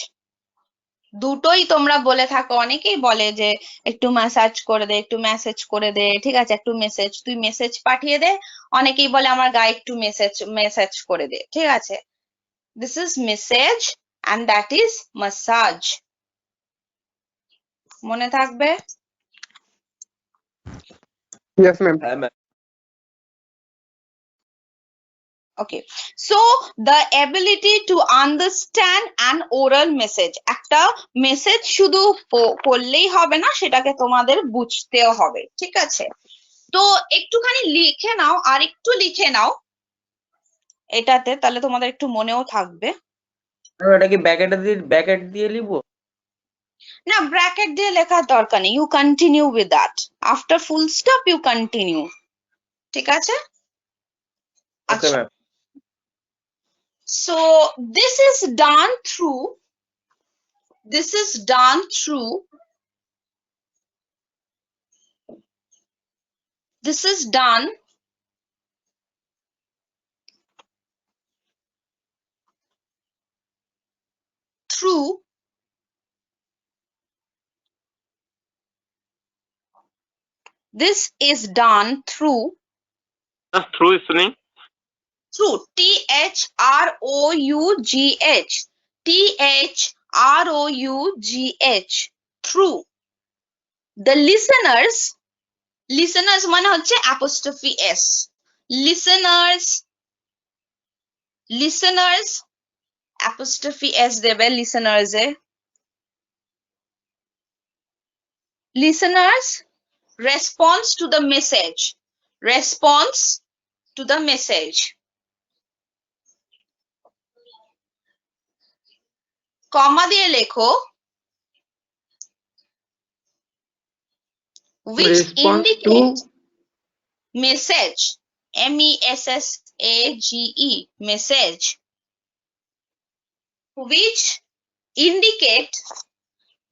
দুটোই তোমরা বলে থাকো, অনেকেই বলে যে একটু ম্যাসাজ করে দে, একটু মেসেজ করে দে, ঠিক আছে, একটু মেসেজ, তুই মেসেজ পাঠিয়ে দে, অনেকেই বলে আমার গায়ে একটু মেসেজ করে দে, ঠিক আছে। this is message and that is massage. মনে থাকবে? Yes ma'am. হ্যাঁ ma'am. Okay, so the ability to understand an oral message. একটা মেসেজ শুধু পড়লেই হবে না, সেটাকে তোমাদের বুঝতেও হবে, ঠিক আছে। তো একটুখানি লিখে নাও, আর একটু লিখে নাও এটাতে, তাহলে তোমাদের একটু মনেও থাকবে। এটা কি ব্র্যাকেট দিয়ে লিখবো? না, ব্র্যাকেট দিয়ে লেখার দরকার নেই, you continue with that, after full stop you continue, ঠিক আছে। Okay ma'am. So this is done through through spelling? through, THROUGH, through the listeners মানে হচ্ছে apostrophe s, listeners apostrophe s দেবে listeners A, listeners response to the message, কমা দিয়ে লেখো which response to indicate message MESSAGE message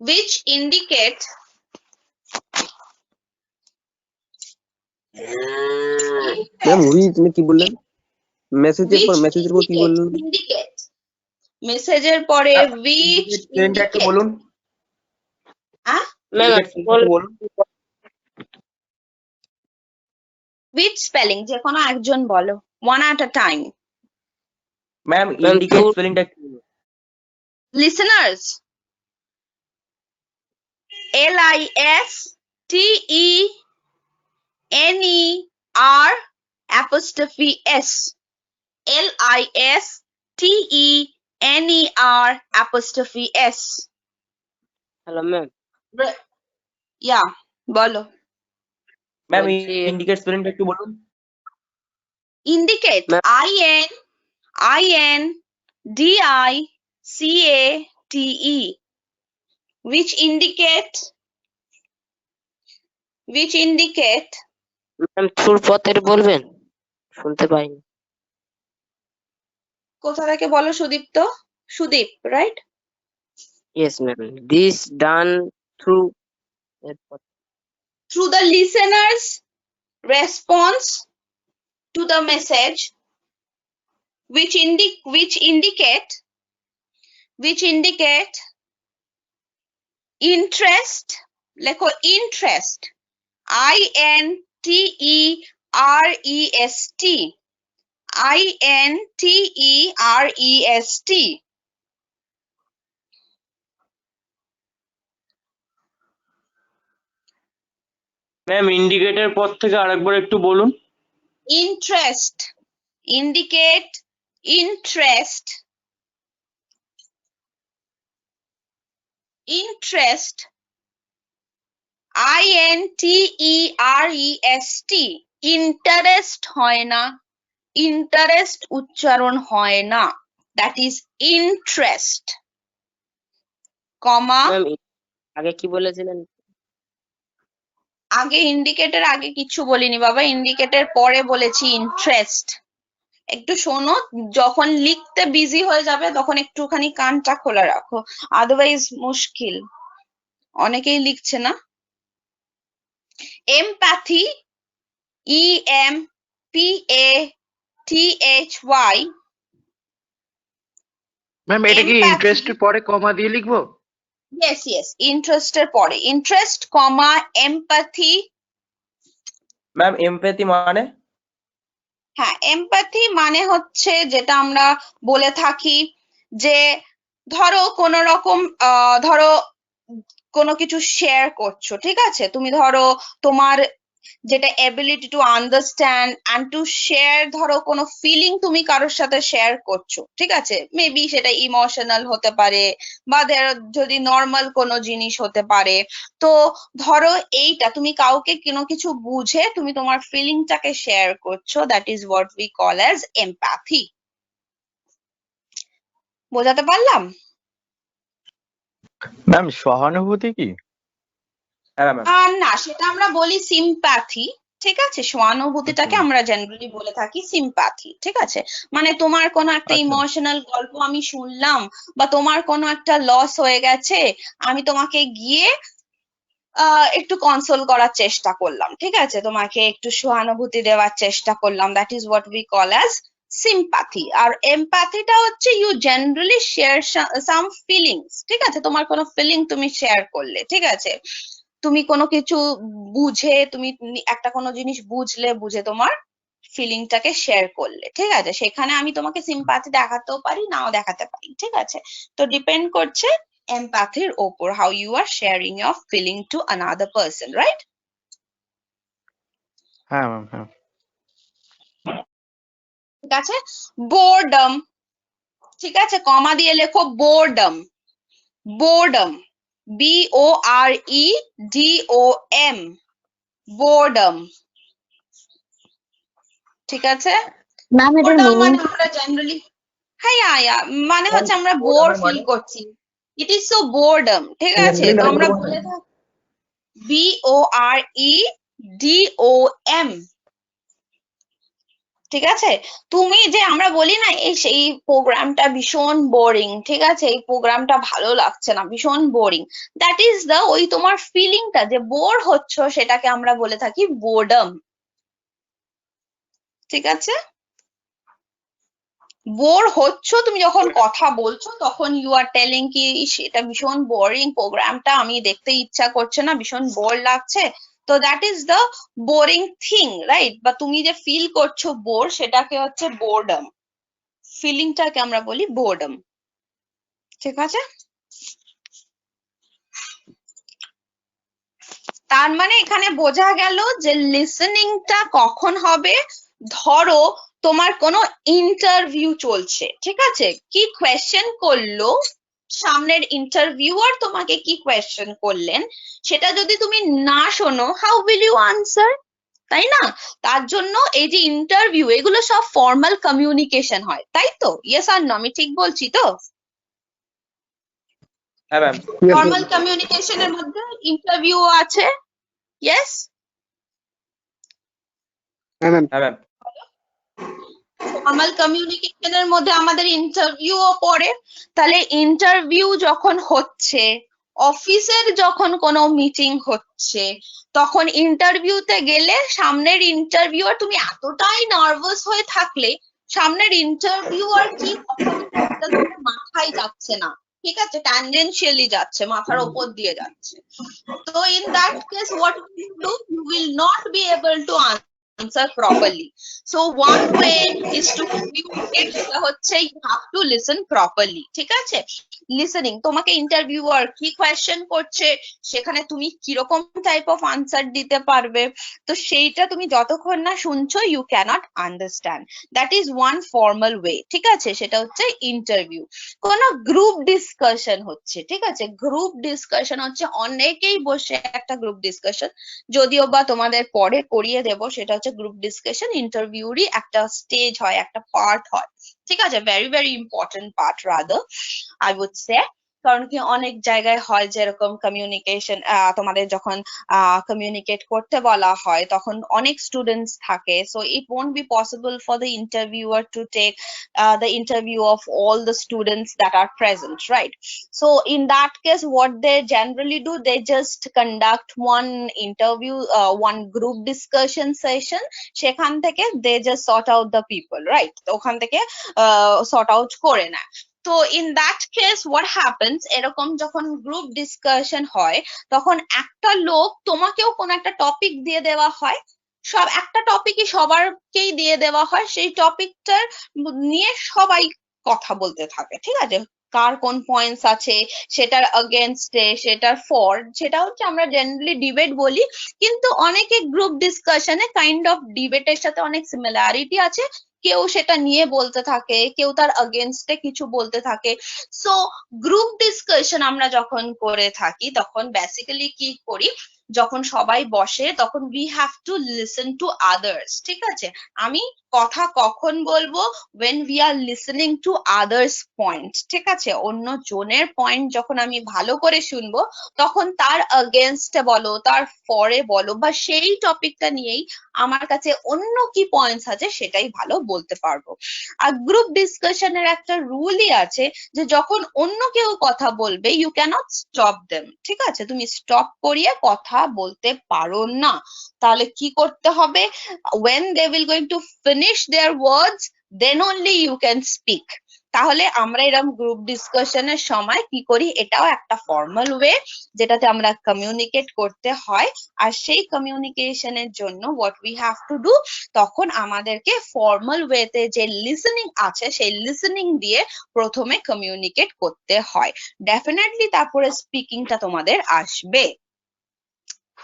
which indicate ma'am which কি বললেন? মেসেজের পর which মেসেজের পর কি বললেন? indicate মেসেজের পরে which স্পেলিংটা একটু indicate বলুন। আহ ম্যাম বলুন। which spelling যে কোনো একজন বলো one at a time ma'am Ma'am, indicate two- স্পেলিংটা একটু বলুন। listeners LISTENER LISTENER hello ma'am, yeah বলো ম্যাম বলছি ইন্ডিকেট স্পেলিংটা একটু বলুন। indicate Ma'am. INDICATE which indicate ma'am থ্রুর পথের বলবেন, শুনতে পাইনি। কোথা থেকে বলো Sudip right yes ma'am, this done through through the listener's response to the message which indicate interest লেখো interest INTEREST ম্যাম ইন্ডিকেটের পর থেকে আরেকবার একটু বলুন। interest indicate interest INTEREST interest হয় না interest উচ্চারণ হয় না that is interest comma ma'am আগে কি বলেছিলেন? আগে ইন্ডিকেটের আগে কিছু বলিনি বাবা ইন্ডিকেটের পরে বলেছি ইন্টারেস্ট একটু শোনো যখন লিখতে বিজি হয়ে যাবে তখন একটুখানি কানটা খোলা রাখো আদারওয়াইজ মুশকিল অনেকেই লিখছে না এমপ্যাথি EMPATHY ম্যাম এটা কি ইন্টারেস্টের পরে কমা দিয়ে লিখবো? yes ইন্টারেস্টের পরে ইন্টারেস্ট কমা এমপ্যাথি ম্যাম এমপ্যাথি মানে? হ্যাঁ এমপ্যাথি মানে হচ্ছে যেটা আমরা বলে থাকি যে ধরো কোনো রকম ধরো কোনো কিছু শেয়ার করছো ঠিক আছে তুমি ধরো তোমার যেটা ability to understand and to share ধরো কোনো ফিলিং তুমি কারোর সাথে শেয়ার করছো ঠিক আছে মেবি সেটা ইমোশনাল হতে পারে বা যদি নর্মাল কোনো জিনিস হতে পারে তো ধরো এইটা তুমি কাউকে কোনো কিছু বুঝে তুমি তোমার ফিলিংটাকে শেয়ার করছো that is what we call as empathy বোঝাতে পারলাম ম্যাম সহানুভূতি কি? হ্যাঁ ম্যাম। আর না সেটা আমরা বলি সিম্প্যাথি ঠিক আছে সহানুভূতিটাকে আমরা জেনারেলি বলে থাকি সিম্প্যাথি ঠিক আছে মানে তোমার কোনো একটা ইমোশনাল গল্প আমি শুনলাম বা তোমার কোনো একটা লস হয়ে গেছে আমি তোমাকে গিয়ে একটু কনসোল করার চেষ্টা করলাম ঠিক আছে তোমাকে একটু সহানুভূতি দেওয়ার চেষ্টা করলাম that is what we call as sympathy আর এমপ্যাথিটা হচ্ছে you generally share some feelings ঠিক আছে তোমার কোনো ফিলিং তুমি শেয়ার করলে ঠিক আছে তুমি কোনো কিছু বুঝে তুমি একটা কোনো জিনিস বুঝে তোমার ফিলিংটাকে শেয়ার করলে ঠিক আছে সেখানে আমি তোমাকে সিম্প্যাথি দেখাতেও পারি নাও দেখাতে পারি ঠিক আছে তো ডিপেন্ড করছে এমপ্যাথির ওপর how you are sharing your feeling to another person right হ্যাঁ ম্যাম হ্যাঁ ঠিক আছে বোরডম ঠিক আছে কমা দিয়ে লেখো বোরডম BOREDOM বোরডম ঠিক আছে ম্যাম এটার বোরডম মিনিং মানে আমরা জেনারেলি হ্যাঁ মানে হচ্ছে আমরা বোর ফিল করছি ইট ইজ সো বোরডম, ঠিক ম্যাম আছে? এক্সপ্লেইন তো আরেকবার আমরা বলবেন? বলে থাকি BOREDOM, ঠিক আছে? তুমি যে আমরা বলি না এই প্রোগ্রামটা ভীষণ বোরিং, ঠিক আছে, এই প্রোগ্রামটা ভালো লাগছে না, ভীষণ বোরিং, দ্যাট ইজ দ্য ওই তোমার ফিলিংটা যে বোর হচ্ছ, সেটাকে আমরা বলে থাকি বোর্ডম, ঠিক আছে? বোর হচ্ছ তুমি যখন কথা বলছো, তখন ইউ আর টেলিং কি সেটা ভীষণ বোরিং, প্রোগ্রামটা আমি দেখতে ইচ্ছা করছে না, ভীষণ বোর লাগছে। তো that is the boring thing, right? বা তুমি যে ফিল করছো বোর, সেটাকে হচ্ছে বোর্ডম, ফিলিংটাকে আমরা বলি বোর্ডম, ঠিক আছে? তার মানে এখানে বোঝা গেল যে লিসেনিংটা কখন হবে, ধরো তোমার কোনো ইন্টারভিউ চলছে, ঠিক আছে? কি কোয়েশ্চেন করলো সামনের ইন্টারভিউয়ার, তোমাকে কি কোয়েশ্চেন করলেন, সেটা যদি তুমি না শোনো, হাউ উইল ইউ আনসার, তাই না? তার জন্য এই যে ইন্টারভিউ, এগুলো সব ফর্মাল কমিউনিকেশন হয়, তাই তো? ইয়েস আর নো, আমি ঠিক বলছি তো? হ্যাঁ ম্যাম। ফর্মাল কমিউনিকেশনের মধ্যে ইন্টারভিউ আছে, ইয়েস? হ্যাঁ ম্যাম। ফর্মাল কমিউনিকেশনের মধ্যে আমাদের ইন্টারভিউও পড়ে। তাহলে ইন্টারভিউ যখন হচ্ছে, অফিসের যখন কোনো মিটিং হচ্ছে, তখন ইন্টারভিউতে গেলে সামনের ইন্টারভিউয়ার, তুমি এতটাই নার্ভাস হয়ে থাকলে সামনের ইন্টারভিউয়ার কি কথা বলছে সেটা তোমার মাথায় যাচ্ছে না, ঠিক আছে? ট্যানজেনশিয়ালি যাচ্ছে, মাথার ওপর দিয়ে যাচ্ছে। তো in that case what will you do? You will not be able to answer properly. So one way is to communicate, সেটা হচ্ছে you have to listen properly, ঠিক আছে? লিসেনিং, তোমাকে ইন্টারভিউয়ার কি কোয়েশ্চেন করছে, সেখানে তুমি কিরকম টাইপ অফ আনসার দিতে পারবে, তো সেইটা তুমি যতক্ষণ না শুনছো, you cannot understand. That is one formal way, ঠিক আছে? সেটা হচ্ছে ইন্টারভিউ। কোনো গ্রুপ ডিসকাশন হচ্ছে, ঠিক আছে? গ্রুপ ডিসকাশন হচ্ছে অনেকেই বসে একটা গ্রুপ ডিসকাশন, যদিও বা তোমাদের পরে করিয়ে দেব, সেটা হচ্ছে গ্রুপ ডিসকাশন ইন্টারভিউরই একটা স্টেজ হয়, একটা পার্ট হয়, ঠিক আছে? Very very important part rather, I would say. কারণ কি অনেক জায়গায় হয় যেরকম কমিউনিকেশন, তোমাদের যখন কমিউনিকেট করতে বলা হয়, তখন অনেক স্টুডেন্টস থাকে, so it won't be possible for the interviewer to take the interview of all the students that are present, right? So in that case what they generally do, they just conduct one interview, one group discussion session, সেখান থেকে they just sort out the people, right? তো ওখান থেকে sort out করে না। তো in that case what happens, এরকম যখন গ্রুপ ডিসকাশন হয়, তখন একটা লোক, তোমাকেও কোন একটা টপিক দিয়ে দেওয়া হয়, সব একটা টপিকই সবারকেই দিয়ে দেওয়া হয়, সেই টপিকটার নিয়ে সবাই কথা বলতে থাকে, ঠিক আছে? কার কোন পয়েন্টস আছে, সেটার এগেইনস্টে, সেটার ফর, সেটা হচ্ছে আমরা জেনারেলি ডিবেট বলি, কিন্তু অনেকে গ্রুপ ডিসকাশনে কাইন্ড অফ ডিবেটের সাথে অনেক সিমিলারিটি আছে, কেউ সেটা নিয়ে বলতে থাকে, কেউ তার এগেইনস্টে কিছু বলতে থাকে। সো গ্রুপ ডিসকাশন আমরা যখন করে থাকি, তখন বেসিক্যালি কি করি, যখন সবাই বসে, তখন we have to listen to others, ঠিক আছে? আমি কথা কখন বলবো, when we are listening to others point, ঠিক আছে? অন্য জনের পয়েন্ট যখন আমি ভালো করে শুনবো, তখন তার এগেইনস্টে বলো, তার ফরে বলো, বা সেই টপিকটা নিয়েই আমার কাছে অন্য কি পয়েন্টস আছে সেটাই ভালো বলতে পারবো। আর গ্রুপ ডিসকাশনের একটা রুলই আছে যে যখন অন্য কেউ কথা বলবে, ইউ ক্যানট স্টপ দেম, ঠিক আছে? তুমি স্টপ করিয়ে কথা বলতে পারো না। তাহলে কি করতে হবে, when they will going to finish their words, then only you can speak. তাহলে আমরা এরকম গ্রুপ ডিসকাশনের সময় কি করি, এটাও একটা ফর্মাল ওয়ে যেটাতে আমরা কমিউনিকেট করতে হয়, আর সেই কমিউনিকেশনের জন্য what we have to do, তখন আমাদেরকে ফর্মাল ওয়েতে যে লিসেনিং আছে, সেই লিসেনিং দিয়ে প্রথমে কমিউনিকেট করতে হয়, ডেফিনেটলি তারপরে স্পিকিংটা তোমাদের আসবে,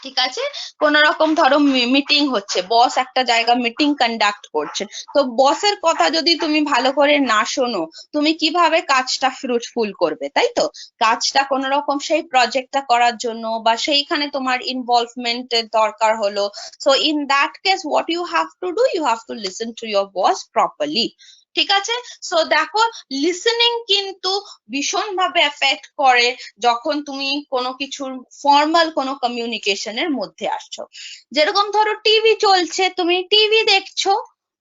ঠিক আছে? কোন রকম ধরো মিটিং হচ্ছে, বস একটা জায়গা মিটিং কন্ডাক্ট করছেন, তো বসের কথা যদি তুমি ভালো করে না শোনো, তুমি কিভাবে কাজটা ফ্রুটফুল করবে, তাই তো? কাজটা কোন রকম সেই প্রজেক্টটা করার জন্য বা সেইখানে তোমার ইনভলভমেন্টের দরকার হলো, so in that case what you have to do, you have to listen to your boss properly. ঠিক আছে? সো দেখো লিসেনিং কিন্তু ভীষণভাবে এফেক্ট করে যখন তুমি কোনো কিছুর ফর্মাল কোনো কমিউনিকেশনের মধ্যে আসছো। যেরকম ধরো টিভি চলছে, তুমি টিভি দেখছো,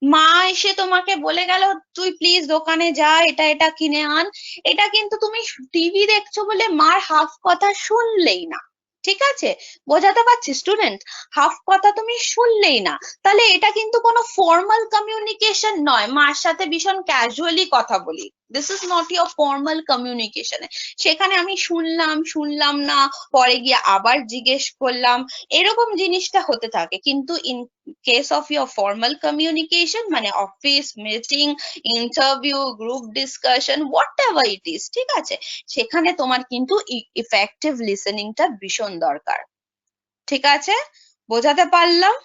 মা এসে তোমাকে বলে গেল তুই প্লিজ দোকানে যা, এটা এটা কিনে আন, এটা কিন্তু তুমি টিভি দেখছো বলে মার হাফ কথা শুনলেই না। ঠিক আছে, বোঝাতে পারছি স্টুডেন্ট? হাফ কথা তুমি শুনলেই না, তাহলে এটা কিন্তু কোনো ফর্মাল কমিউনিকেশন নয়। মার সাথে ভীষণ ক্যাজুয়ালি কথা বলি, this is not your formal communication. সেখানে আমি শুনলাম না, পরে গিয়ে আবার জিজ্ঞেস করলাম, এরকম জিনিসটা হতে থাকে। কিন্তু in case of your formal communication, মানে office meeting, interview, group discussion, whatever it is, ঠিক আছে, সেখানে তোমার কিন্তু ইফেক্টিভ লিসেনিংটা ভীষণ দরকার। ঠিক আছে, বোঝাতে পারলাম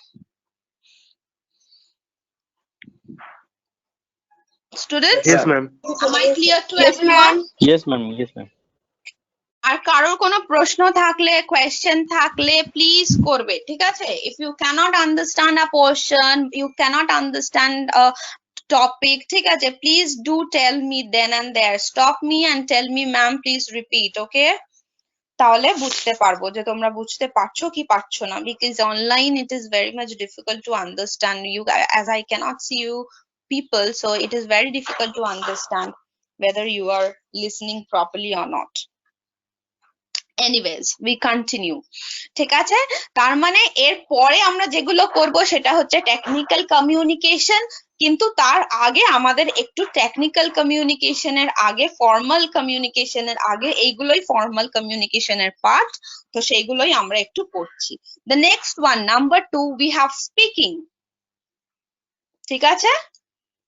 students? Yes, ma'am. Am I clear to Yes, everyone? ma'am. Yes, ma'am. Yes, ma'am. আর কারোর কোনো প্রশ্ন থাকলে, কোয়েশ্চেন থাকলে প্লিজ করবে, ঠিক আছে? If you cannot understand a portion, you cannot understand a topic, ঠিক আছে, please do tell me then and there, stop me and tell me ma'am please repeat, okay? তাহলে বুঝতে পারবো যে তোমরা বুঝতে পারছো কি পারছো না, because online it is very much difficult to understand you, as I cannot see you people, so it is very difficult to understand whether you are listening properly or not. Anyways, we continue. ঠিক আছে, তার মানে এর পরে আমরা যেগুলো করব সেটা হচ্ছে টেকনিক্যাল কমিউনিকেশন, কিন্তু তার আগে আমাদের একটু টেকনিক্যাল কমিউনিকেশনের আগে, ফর্মাল কমিউনিকেশনের আগে, এইগুলোই ফর্মাল কমিউনিকেশনের পার্ট, তো সেইগুলোই আমরা একটু পড়ছি। The next one, number 2, we have speaking. ঠিক আছে,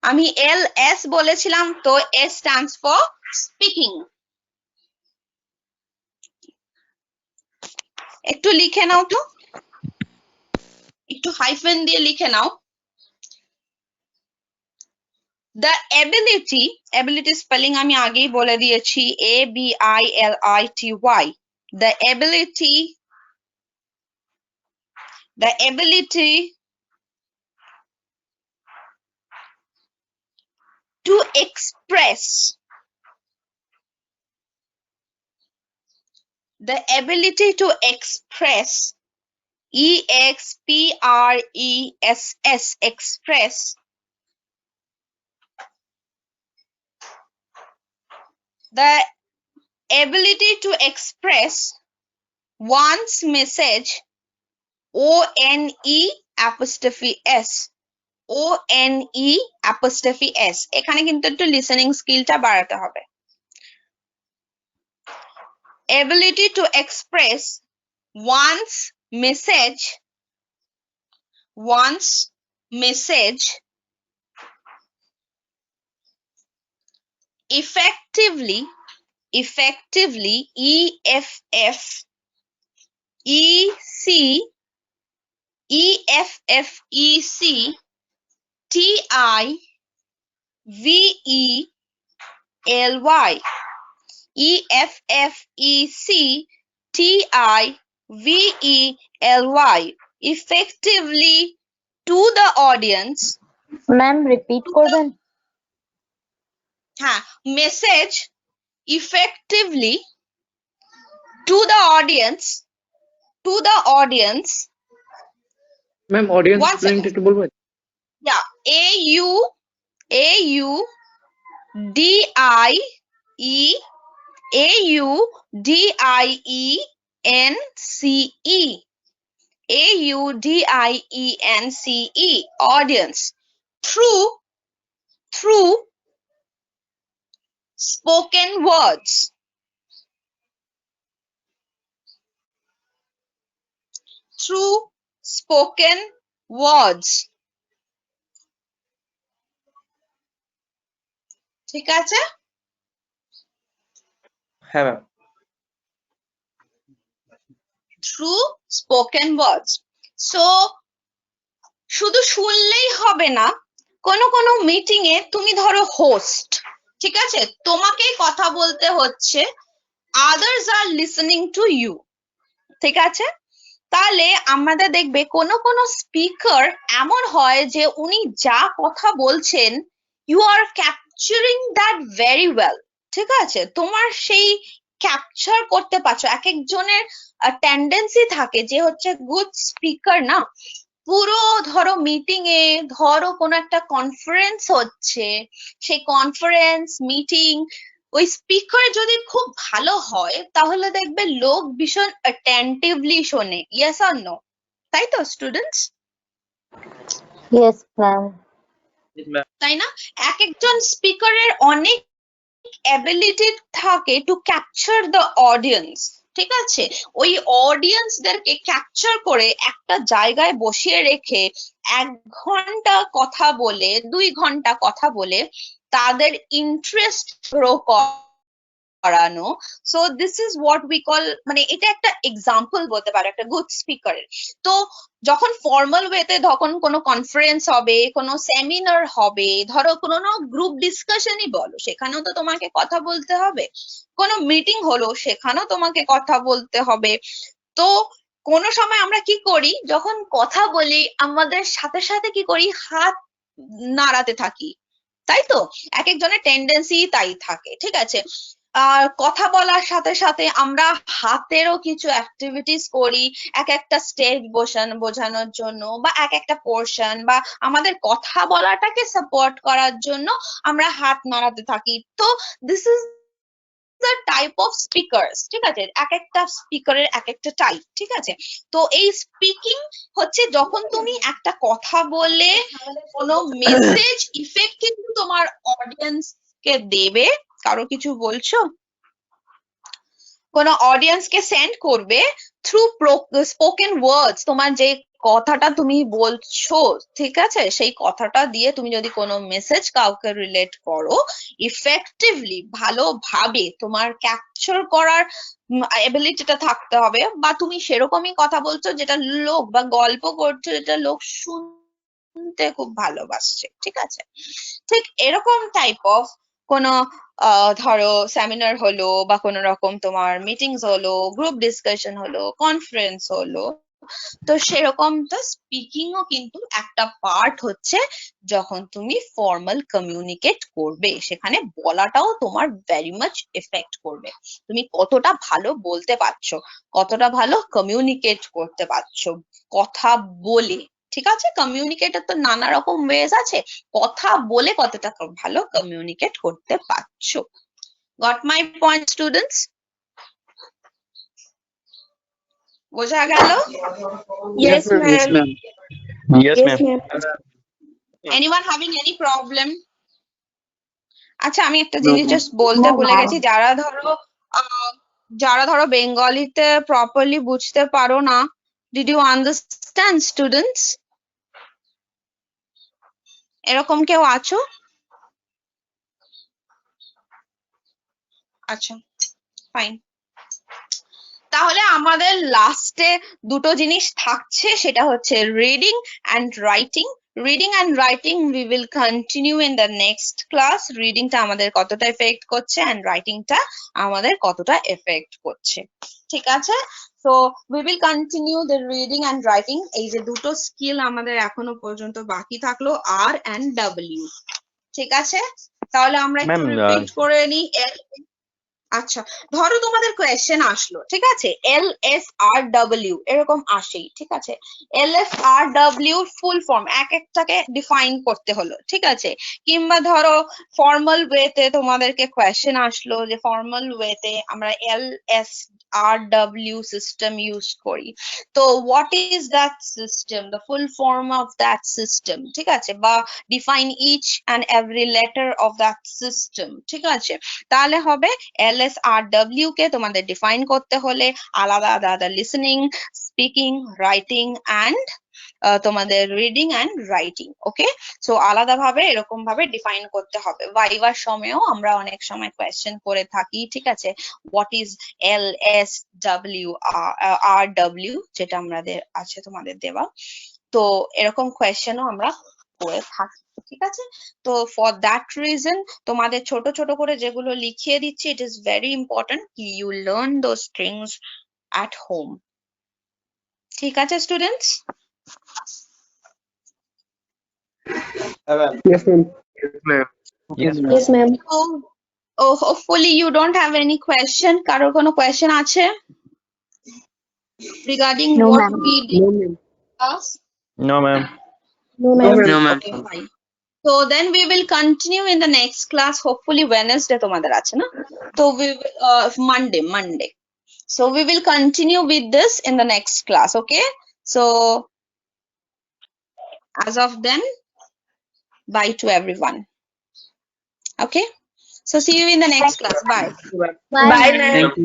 আমি LS বলেছিলাম, তো S stands for স্পিকিং। একটু লিখে নাও তো, একটু হাইফেন দিয়ে লিখে নাও। The ability স্পেলিং আমি আগেই বলে দিয়েছি, ABILITY। The ability to express, the ability to express, EXPRESS, express, the ability to express one's message, ONE''S, ONE''S। এখানে কিন্তু একটু লিসেনিং স্কিলটা বাড়াতে হবে। Ability to express one's message effectively, EFFECTIVELY, effectively to the audience। Ma'am repeat করবেন? হ্যাঁ, message effectively to the audience, Ma'am, audience One spelling second. একটু বলবেন? yeah, AUDIENCE, audience, through spoken words, ঠিক আছে? হ্যাঁ ma'am. through spoken words। so শুধু শুনলেই হবে না, কোনো মিটিং এ তুমি ধরো হোস্ট, ঠিক আছে, তোমাকেই কথা বলতে হচ্ছে, others are listening to you, ঠিক আছে? তাহলে আমাদের দেখবে কোনো স্পিকার এমন হয় যে উনি যা কথা বলছেন you are capturing that very well, ঠিক আছে? তোমার সেই ক্যাপচার করতে পারছো। এক একজনের টেন্ডেন্সি থাকে যে হচ্ছে গুড স্পিকার না, পুরো ধরো মিটিং এ, ধরো কোনো একটা কনফারেন্স হচ্ছে, সেই কনফারেন্স মিটিং ওই স্পিকার যদি খুব ভালো হয় তাহলে দেখবে লোক ভীষণ অ্যাটেন্টিভলি শোনে। Yes or no? তাই তো স্টুডেন্টস? Yes, ma'am. তাই না? এক একজন স্পিকারের অনেক অ্যাবিলিটি থাকে টু ক্যাপচার দ্য অডিয়েন্স, ঠিক আছে? ওই অডিয়েন্সদেরকে ক্যাপচার করে একটা জায়গায় বসিয়ে রেখে 1 ঘন্টা কথা বলে, 2 ঘন্টা কথা বলে তাদের ইন্টারেস্ট গ্রো করানো। So this is what we call, মানে এটা একটা এক্সাম্পল বলতে পারো একটা গুড স্পিকারের। তো যখন ফর্মাল ওয়েতে যখন কোনো কনফারেন্স হবে, কোনো সেমিনার হবে, ধরো কোনো গ্রুপ ডিসকাশনই বলো, সেখানেও তো তোমাকে কথা বলতে হবে। কোনো মিটিং হলো, সেখানেও তোমাকে কথা বলতে হবে। তো কোনো সময় আমরা কি করি, যখন কথা বলি আমাদের সাথে সাথে কি করি, হাত নাড়াতে থাকি, তাই তো? এক একজনের টেন্ডেন্সি তাই থাকে, ঠিক আছে? আর কথা বলার সাথে সাথে আমরা হাতেরও কিছু অ্যাক্টিভিটিস করি এক একটা স্টেজ বোঝানোর জন্য, বা এক একটা পোর্শন, বা আমাদের কথা বলাটাকে সাপোর্ট করার জন্য আমরা হাত নাড়াতে থাকি। তো this is the type of speakers, ঠিক আছে? এক একটা স্পিকারের এক একটা টাইপ, ঠিক আছে? তো এই স্পিকিং হচ্ছে যখন তুমি একটা কথা বলে কোনো মেসেজ ইফেক্ট কিন্তু তোমার অডিয়েন্স কে দেবে। কারো কিছু বলছো? কোনো অডিয়েন্স কে সেন্ড করবে থ্রু স্পোকেন ওয়ার্ডস। তোমার যে কথাটা তুমি বলছো, ঠিক আছে, সেই কথাটা দিয়ে তুমি যদি কোনো মেসেজ কাউকে রিলেট করো ইফেক্টিভলি, ভালোভাবে, তোমার ক্যাপচার করার এবিলিটিটা থাকতে হবে, বা তুমি সেরকমই কথা বলছো যেটা লোক, বা গল্প করছো যেটা লোক শুনতে খুব ভালোবাসছে, ঠিক আছে? ঠিক এরকম টাইপ অফ কোনো ধরো সেমিনার হলো, বা কোনো রকম তোমার মিটিংস হলো, গ্রুপ ডিসকাশন হলো, কনফারেন্স হলো, তো সেরকম তো স্পিকিংও কিন্তু একটা পার্ট হচ্ছে। যখন তুমি ফর্মাল কমিউনিকেট করবে, সেখানে বলাটাও তোমার ভেরি মাচ এফেক্ট করবে। তুমি কতটা ভালো বলতে পারছো, কতটা ভালো কমিউনিকেট করতে পারছো কথা বলে, ঠিক আছে? কমিউনিকেটর তো নানা রকম ওয়েজ আছে, কথা বলে কতটা ভালো কমিউনিকেট করতে পারছো। Got my point students? বোঝা গেল? Yes, ma'am. Yes, Yes, ma'am. ma'am. Anyone having any problem? আচ্ছা, আমি একটা জিনিস জাস্ট বলতে No, ভুলে ma'am. গেছি, যারা ধরো বেঙ্গলিতে প্রপারলি বুঝতে পারো না, ডিড ইউ আন্ডারস্ট্যান্ড স্টুডেন্টস? এরকম কেউ আছো? আচ্ছা, ফাইন। তাহলে আমাদের লাস্টে দুটো জিনিস থাকছে, সেটা হচ্ছে reading and writing. Reading and writing we will continue in the next class. রিডিংটা আমাদের কতটা এফেক্ট করছে অ্যান্ড রাইটিংটা আমাদের কতটা এফেক্ট করছে, ঠিক আছে? So we will continue the reading and writing. এই যে দুটো স্কিল আমাদের এখনো পর্যন্ত বাকি থাকলো, আর অ্যান্ড ডাব্লিউ, ঠিক আছে? তাহলে আমরা একটু Ma'am, রিপিট করে নিই। আচ্ছা, ধরো তোমাদের কোয়েশ্চেন আসলো, ঠিক আছে, LSRW এরকম আসেই, ঠিক আছে? LSRW ফুল ফর্ম এক একটাকে ডিফাইন করতে হলো, ঠিক আছে? কিংবা ধরো ফর্মাল ওয়েতে তোমাদেরকে কোয়েশ্চেন আসলো যে ফর্মাল ওয়েতে আমরা LSRW সিস্টেম ইউজ করি, তো what is that system, the full form of that system, ঠিক আছে? বা define each and every letter of that system, ঠিক আছে? তাহলে হবে LSRW কে তোমাদের ডিফাইন করতে হলে আলাদা আলাদা লিসেনিং, স্পিকিং, রাইটিং অ্যান্ড তোমাদের reading and writing, okay? So আলাদাভাবে এরকম ভাবে ডিফাইন করতে হবে। ভাইভার সময়ও আমরা অনেক সময় কোয়েশ্চেন করে থাকি, ঠিক আছে? হোয়াট ইজ LSRW, যেটা আমাদের আছে তোমাদের দেওয়া, তো এরকম কোয়েশ্চেনও আমরা করে থাকি, ঠিক আছে? তো ফর দ্যাট রিজন তোমাদের ছোট ছোট করে যেগুলো লিখিয়ে দিচ্ছি, ইট ইজ ভেরি ইম্পর্টেন্ট কি you learn those things at home, ঠিক আছে students? Yes, ma'am. Yes, ma'am. Yes, ma'am. Yes, ma'am. Oh, hopefully you don't have any question. কারোর কোনো question আছে regarding No, what ma'am. we did No, ma'am. class? No, ma'am. No, ma'am. No, ma'am. Okay, fine. So then we will continue in the next class. Hopefully Wednesday তোমাদের আছে না? So we will Monday. So we will continue with this in the next class. Okay. So as of then, bye to everyone. Okay. So see you in the next class. Bye. Bye, Bye, ma'am. ma'am. Thank you.